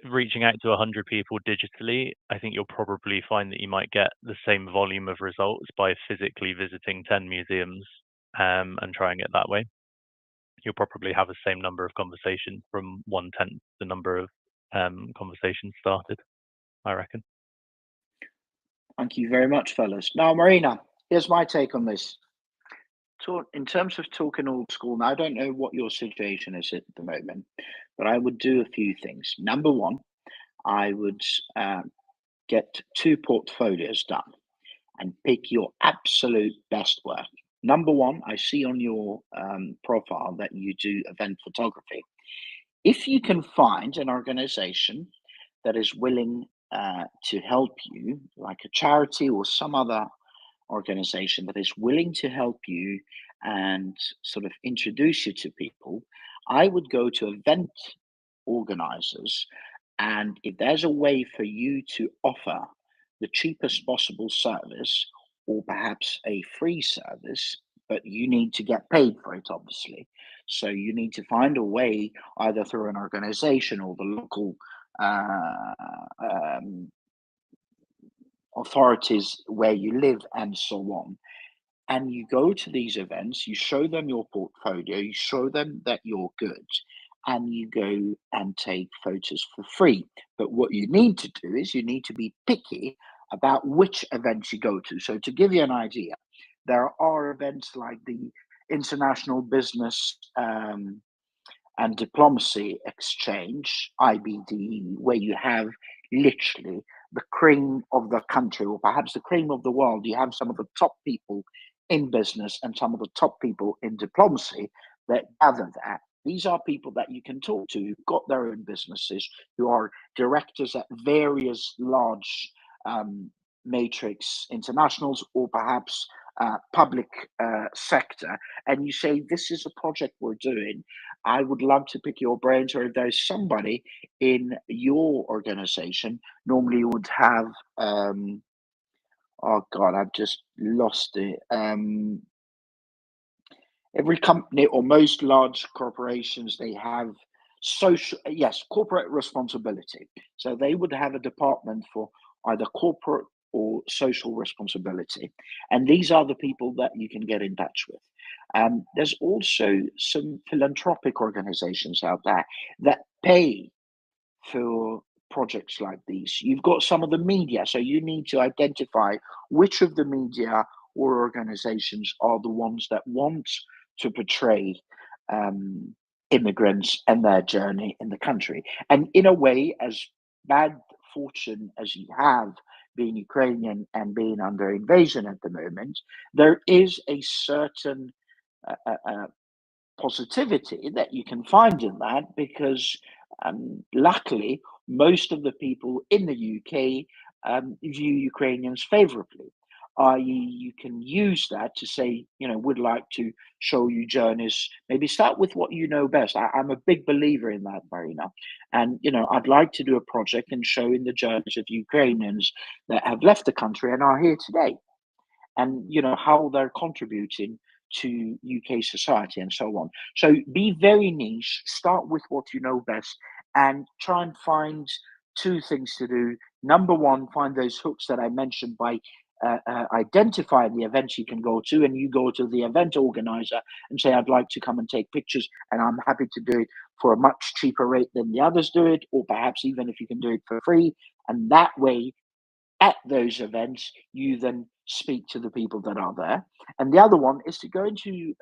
S4: reaching out to 100 people digitally, I think you'll probably find that you might get the same volume of results by physically visiting 10 museums and trying it that way. You'll probably have the same number of conversations from 1/10 the number of conversations started, I reckon.
S2: Thank you very much, fellas. Now, Marina, here's my take on this. In terms of talking old school, now I don't know what your situation is at the moment, but I would do a few things. Number one, I would get 2 portfolios done and pick your absolute best work. Number one, I see on your profile that you do event photography. If you can find an organization that is willing to help you, like a charity or some other organization that is willing to help you and sort of introduce you to people, I would go to event organizers, and if there's a way for you to offer the cheapest possible service, or perhaps a free service, but you need to get paid for it, obviously. So you need to find a way, either through an organization or the local authorities where you live and so on. And you go to these events, you show them your portfolio, you show them that you're good, and you go and take photos for free. But what you need to do is you need to be picky about which events you go to. So to give you an idea, there are events like the International Business and Diplomacy Exchange, IBD, where you have literally the cream of the country, or perhaps the cream of the world. You have some of the top people in business and some of the top people in diplomacy that gather there. These are people that you can talk to, who've got their own businesses, who are directors at various large matrix internationals, or perhaps public sector. And you say, this is a project we're doing. I would love to pick your brains, or if there's somebody in your organization, normally you would have, oh God, I've just lost it. Every company, or most large corporations, they have corporate responsibility. So they would have a department for either corporate or social responsibility. And these are the people that you can get in touch with. There's also some philanthropic organizations out there that pay for projects like these. You've got some of the media, so you need to identify which of the media or organizations are the ones that want to portray immigrants and their journey in the country. And in a way, as bad fortune as you have being Ukrainian and being under invasion at the moment, there is a certain positivity that you can find in that, because luckily most of the people in the UK view Ukrainians favorably, i.e. you can use that to say, would like to show you journeys, maybe start with what you know best. I'm a big believer in that, Marina, and I'd like to do a project and showing the journeys of Ukrainians that have left the country and are here today, and how they're contributing to UK society and so on. So be very niche, start with what you know best, and try and find two things to do. Number one, find those hooks that I mentioned by identifying the events you can go to, and you go to the event organizer and say, I'd like to come and take pictures, and I'm happy to do it for a much cheaper rate than the others do it, or perhaps even if you can do it for free. And that way, at those events, you then speak to the people that are there. And the other one is to go into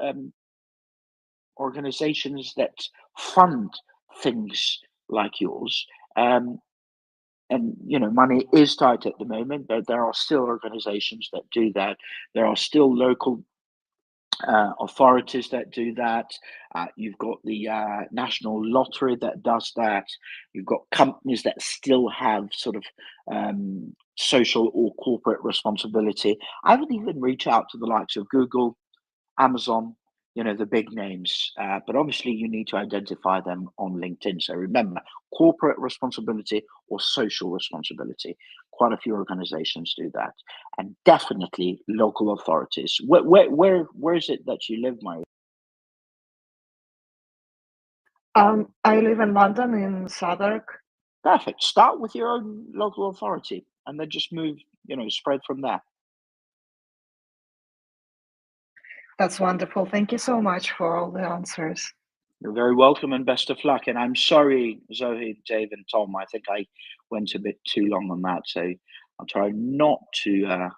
S2: organizations that fund things like yours. And money is tight at the moment, but there are still organizations that do that. There are still local authorities that do that. You've got the National Lottery that does that. You've got companies that still have sort of social or corporate responsibility. I would even reach out to the likes of Google, Amazon, the big names, but obviously you need to identify them on LinkedIn. So remember, corporate responsibility or social responsibility. Quite a few organizations do that, and definitely local authorities. Where is it that you live, Mary?
S6: I live in London, in Southwark.
S2: Perfect. Start with your own local authority, and then just move, spread from there.
S6: That's wonderful. Thank you so much for all the answers.
S2: You're very welcome, and best of luck. And I'm sorry, Zohe, Dave, and Tom, I think I went a bit too long on that, so I'll try not to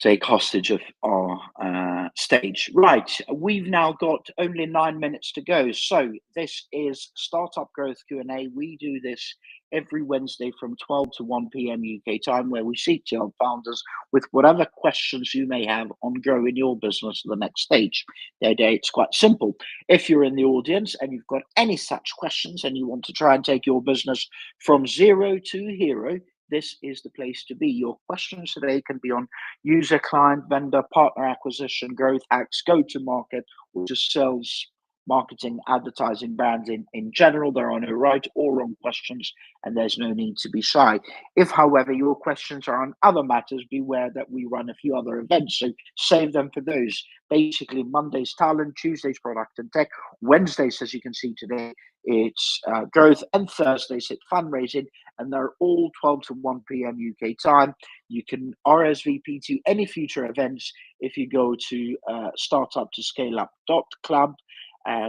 S2: take hostage of our stage. Right, we've now got only 9 minutes to go. So this is Startup Growth Q&A. We do this every Wednesday from 12 to 1 p.m. UK time, where we seek to help founders with whatever questions you may have on growing your business to the next stage. The idea, it's quite simple. If you're in the audience and you've got any such questions and you want to try and take your business from zero to hero, this is the place to be. Your questions today can be on user, client, vendor, partner acquisition, growth hacks, go-to-market, or just sales, marketing, advertising, branding in general. There are no right or wrong questions, and there's no need to be shy. If, however, your questions are on other matters, beware that we run a few other events, so save them for those. Basically, Monday's talent, Tuesday's product and tech, Wednesdays, as you can see today, it's growth, and Thursdays it's fundraising, and they're all 12 to 1 p.m. UK time. You can RSVP to any future events if you go to StartUp to ScaleUp.club.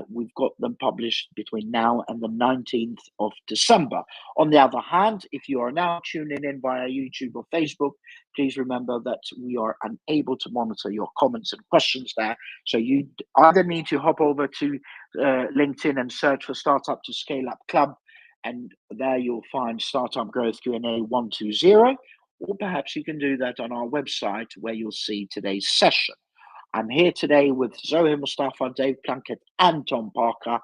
S2: We've got them published between now and the 19th of December. On the other hand, if you are now tuning in via YouTube or Facebook, please remember that we are unable to monitor your comments and questions there. So you either need to hop over to LinkedIn and search for Startup to Scale Up Club, and there you'll find Startup Growth Q&A 120, or perhaps you can do that on our website where you'll see today's session. I'm here today with Zohe Mustafa, Dave Plunkett, and Tom Parker,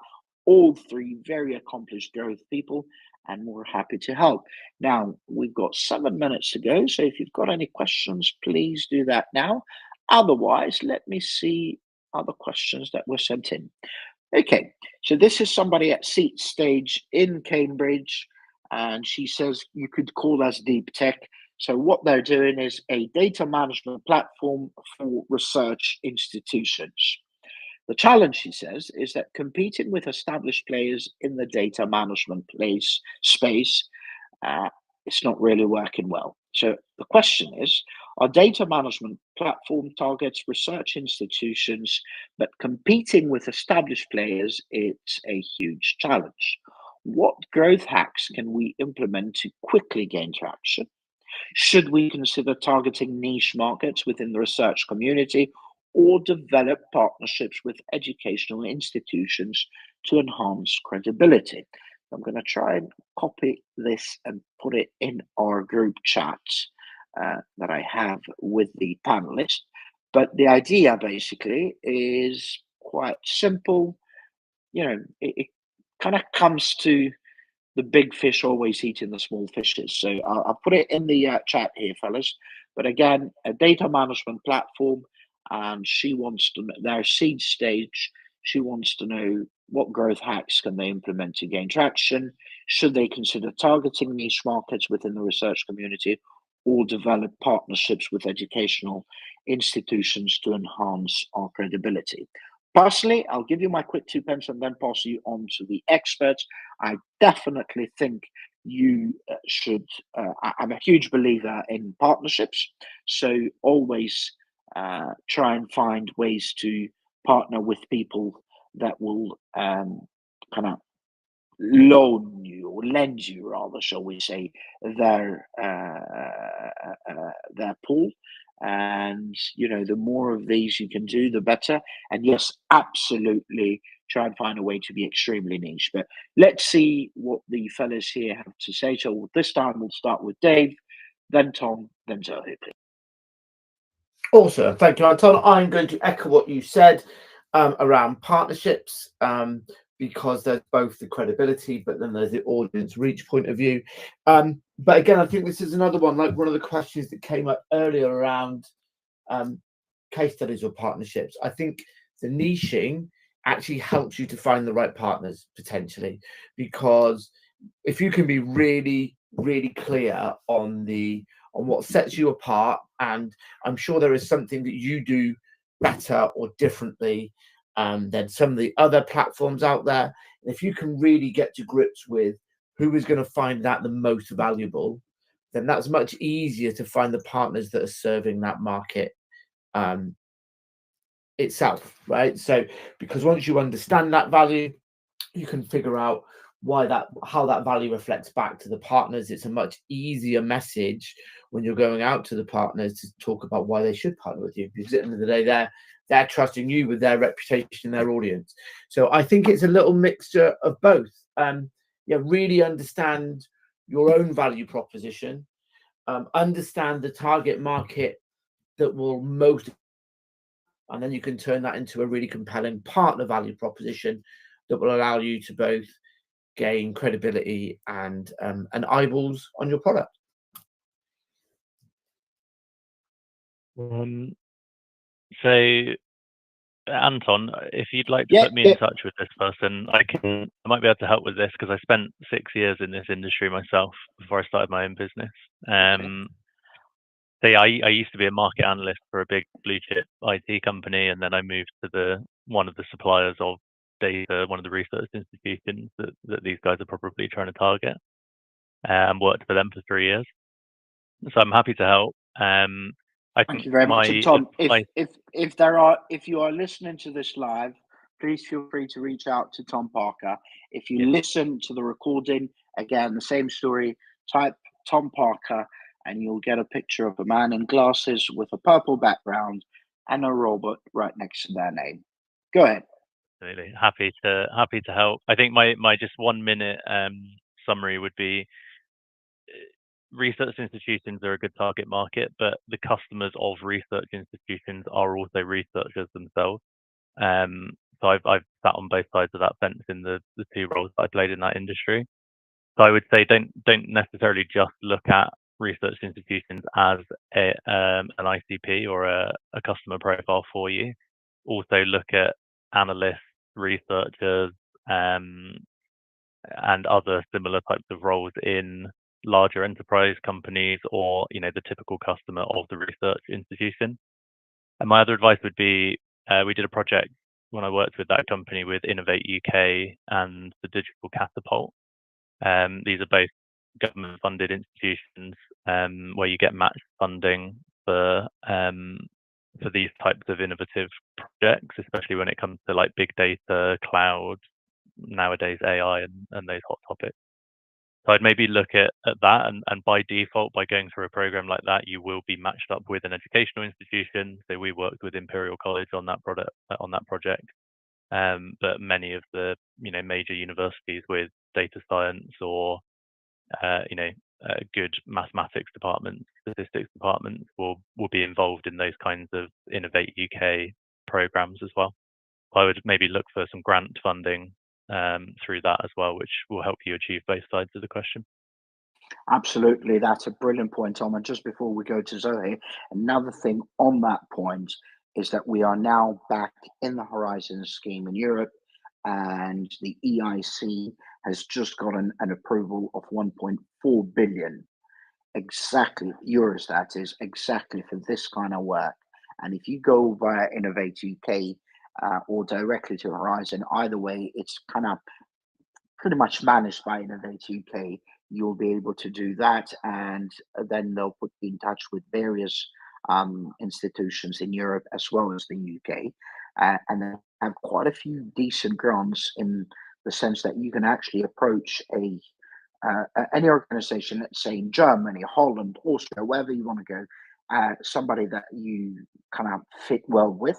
S2: all three very accomplished growth people, and we're happy to help. Now, we've got 7 minutes to go, so if you've got any questions, please do that now. Otherwise, let me see other questions that were sent in. Okay, so this is somebody at Seat Stage in Cambridge, and she says you could call us deep tech. So what they're doing is a data management platform for research institutions. The challenge, she says, is that competing with established players in the data management space, it's not really working well. So the question is, our data management platform targets research institutions, but competing with established players, it's a huge challenge. What growth hacks can we implement to quickly gain traction? Should we consider targeting niche markets within the research community, or develop partnerships with educational institutions to enhance credibility? I'm going to try and copy this and put it in our group chat. that I have with the panelists. But the idea basically is quite simple. It kind of comes to the big fish always eating the small fishes. So I'll put it in the chat here, fellas. But again, a data management platform, and she wants to know their seed stage. She wants to know what growth hacks can they implement to gain traction. Should they consider targeting niche markets within the research community, or develop partnerships with educational institutions to enhance our credibility? Personally, I'll give you my quick 2 pence and then pass you on to the experts. I definitely think you should. I'm a huge believer in partnerships, so always try and find ways to partner with people that will kind of loan you, or lend you rather, shall we say, their pool. And the more of these you can do, the better. And yes, absolutely try and find a way to be extremely niche. But let's see what the fellas here have to say. So this time we'll start with Dave, then Tom, then Zohe, please.
S1: Awesome, thank you, Anton. I'm going to echo what you said around partnerships, because there's both the credibility, but then there's the audience reach point of view. But again, I think this is another one, like one of the questions that came up earlier around case studies or partnerships. I think the niching actually helps you to find the right partners potentially, because if you can be really, really clear on what sets you apart, and I'm sure there is something that you do better or differently than some of the other platforms out there. And if you can really get to grips with who is going to find that the most valuable, then that's much easier to find the partners that are serving that market itself, right? So because once you understand that value, you can figure out how that value reflects back to the partners. It's a much easier message when you're going out to the partners to talk about why they should partner with you, because at the end of the day, they're trusting you with their reputation and their audience. So I think it's a little mixture of both. Really understand your own value proposition, understand the target market that will most, and then you can turn that into a really compelling partner value proposition that will allow you to both gain credibility and eyeballs on your product.
S4: So Anton, if you'd like to put me in touch with this person, I might be able to help with this, because I spent 6 years in this industry myself before I started my own business. So yeah, I used to be a market analyst for a big blue chip IT company, and then I moved to one of the suppliers of data, one of the research institutions that these guys are probably trying to target, and worked for them for 3 years. So I'm happy to help.
S2: Thank you very much. And Tom, if you are listening to this live, please feel free to reach out to Tom Parker. If you listen to the recording, again, the same story, type Tom Parker and you'll get a picture of a man in glasses with a purple background and a robot right next to their name. Go ahead.
S4: Absolutely. Happy to help. I think my just 1 minute summary would be, research institutions are a good target market, but the customers of research institutions are also researchers themselves. So I've sat on both sides of that fence in the 2 roles that I played in that industry. So I would say don't necessarily just look at research institutions as an ICP or a customer profile for you. Also look at analysts, researchers, and other similar types of roles in larger enterprise companies, or the typical customer of the research institution. And my other advice would be, we did a project when I worked with that company with Innovate UK and the Digital Catapult. These are both government funded institutions where you get matched funding for these types of innovative projects, especially when it comes to like big data, cloud, nowadays AI, and those hot topics. So I'd maybe look at that, and by default, by going through a program like that, you will be matched up with an educational institution. So we worked with Imperial College on that project, but many of the major universities with data science or good mathematics departments, statistics departments will be involved in those kinds of Innovate UK programs as well. I would maybe look for some grant funding through that as well, which will help you achieve both sides of the question.
S2: Absolutely, that's a brilliant point, Tom. And just before we go to Zohe, another thing on that point is that we are now back in the Horizon scheme in Europe, and the EIC has just gotten an approval of 1.4 billion exactly euros, that is, exactly for this kind of work. And if you go via Innovate UK or directly to Horizon, either way, it's kind of pretty much managed by Innovate UK. You'll be able to do that, and then they'll put you in touch with various institutions in Europe as well as the UK, and they have quite a few decent grants in the sense that you can actually approach any organization, let's say in Germany, Holland, Austria, wherever you want to go, somebody that you kind of fit well with,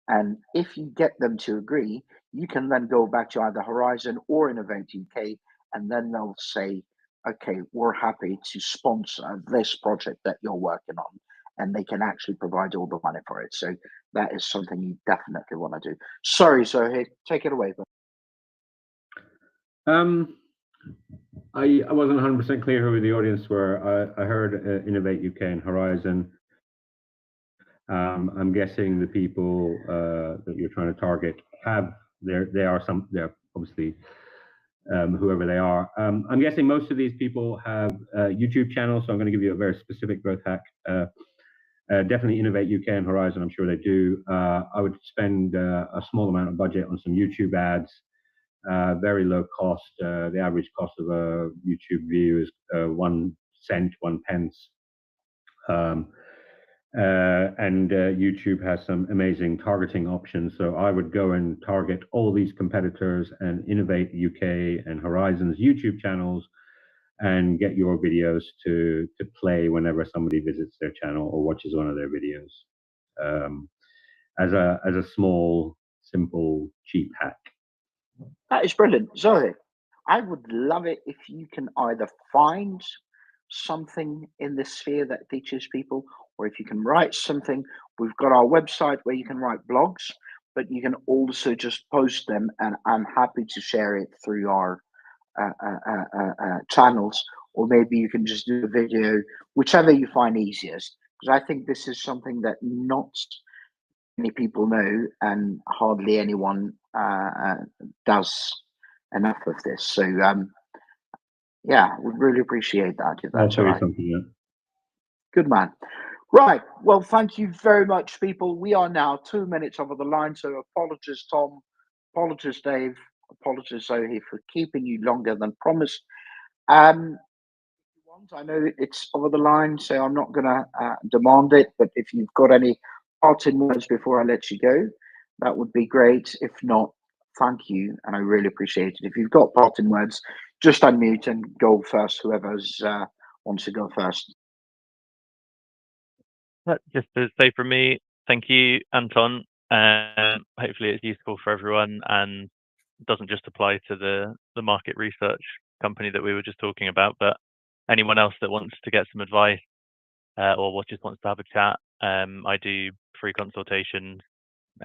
S2: and if you get them to agree, you can then go back to either Horizon or Innovate UK, and then they'll say, okay, we're happy to sponsor this project that you're working on, and they can actually provide all the money for it. So that is something you definitely want to do. Sorry, Zohe, take it away.
S5: I wasn't 100% clear who the audience were. I heard Innovate UK and Horizon. I'm guessing the people that you're trying to target they're obviously whoever they are. I'm guessing most of these people have YouTube channels, so I'm going to give you a very specific growth hack. Definitely Innovate UK and Horizon, I'm sure they do. I would spend a small amount of budget on some YouTube ads, very low cost. The average cost of a YouTube view is 1 cent, 1 pence. And YouTube has some amazing targeting options. So I would go and target all these competitors and Innovate UK and Horizon's YouTube channels and get your videos to play whenever somebody visits their channel or watches one of their videos, as a small, simple, cheap hack.
S2: That is brilliant. Zohe, I would love it if you can either find something in this sphere that teaches people, or if you can write something. We've got our website where you can write blogs, but you can also just post them, and I'm happy to share it through our channels, or maybe you can just do a video, whichever you find easiest, because I think this is something that not many people know, and hardly anyone does enough of this. So yeah, we'd really appreciate that. If that's all right.
S5: Something, yeah.
S2: Good man. Right. Well, thank you very much, people. We are now 2 minutes over the line. So apologies, Tom. Apologies, Dave. Apologies, Zohe, for keeping you longer than promised. I know it's over the line, so I'm not going to demand it. But if you've got any parting words before I let you go, that would be great. If not, thank you, and I really appreciate it. If you've got parting words, just unmute and go first, whoever's wants to go first.
S4: Just to say from me, thank you, Anton. Hopefully it's useful for everyone and doesn't just apply to the market research company that we were just talking about, but anyone else that wants to get some advice or just wants to have a chat. I do free consultations.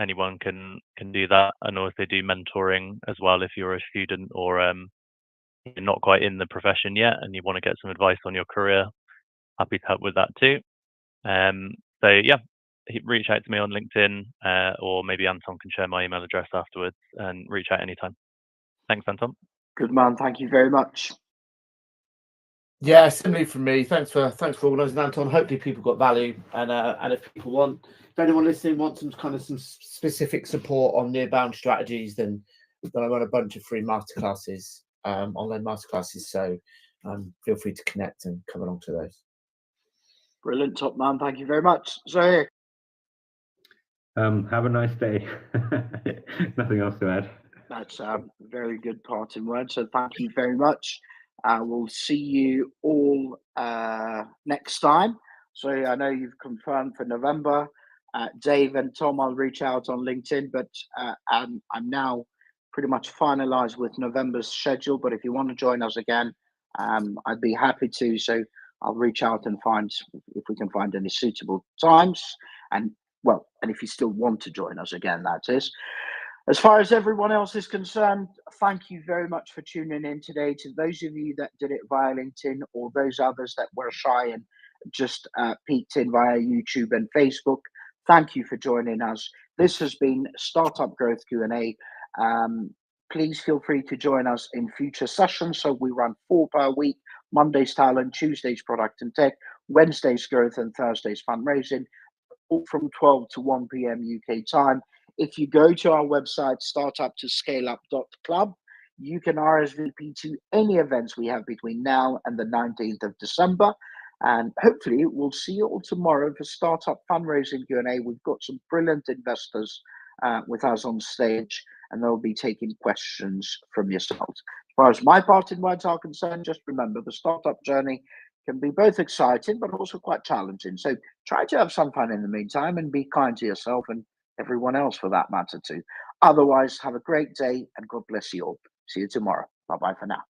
S4: Anyone can do that, and also do mentoring as well if you're a student or you're not quite in the profession yet and you want to get some advice on your career. Happy to help with that too. So yeah, reach out to me on LinkedIn, or maybe Anton can share my email address afterwards, and reach out anytime. Thanks, Anton.
S2: Good man. Thank you very much.
S1: Yeah, similarly from me. Thanks for organising, Anton. Hopefully people got value, and if anyone listening wants some specific support on near-bound strategies, then I run a bunch of free masterclasses, online masterclasses. So feel free to connect and come along to those.
S2: Brilliant, top man. Thank you very much. Zohe.
S5: Have a nice day. Nothing else to add.
S2: That's a very good parting word. So thank you very much. We'll see you all next time. So I know you've confirmed for November. Dave and Tom, I'll reach out on LinkedIn, but I'm now pretty much finalized with November's schedule. But if you want to join us again, I'd be happy to. So I'll reach out and find if we can find any suitable times. And well, and if you still want to join us again, that is. As far as everyone else is concerned, thank you very much for tuning in today. To those of you that did it via LinkedIn, or those others that were shy and just peeked in via YouTube and Facebook, thank you for joining us. This has been Startup Growth Q&A. Please feel free to join us in future sessions. So we run 4 per week: Mondays talent, Tuesdays product and tech, Wednesdays growth, and Thursdays fundraising, all from 12 to 1 p.m. UK time. If you go to our website, startup-to-scaleup.club, you can RSVP to any events we have between now and the 19th of December. And hopefully we'll see you all tomorrow for Startup Fundraising Q&A. We've got some brilliant investors with us on stage, and they'll be taking questions from yourselves. As far as my parting words are concerned, just remember the startup journey can be both exciting but also quite challenging. So try to have some fun in the meantime, and be kind to yourself and everyone else for that matter too. Otherwise, have a great day, and God bless you all. See you tomorrow. Bye-bye for now.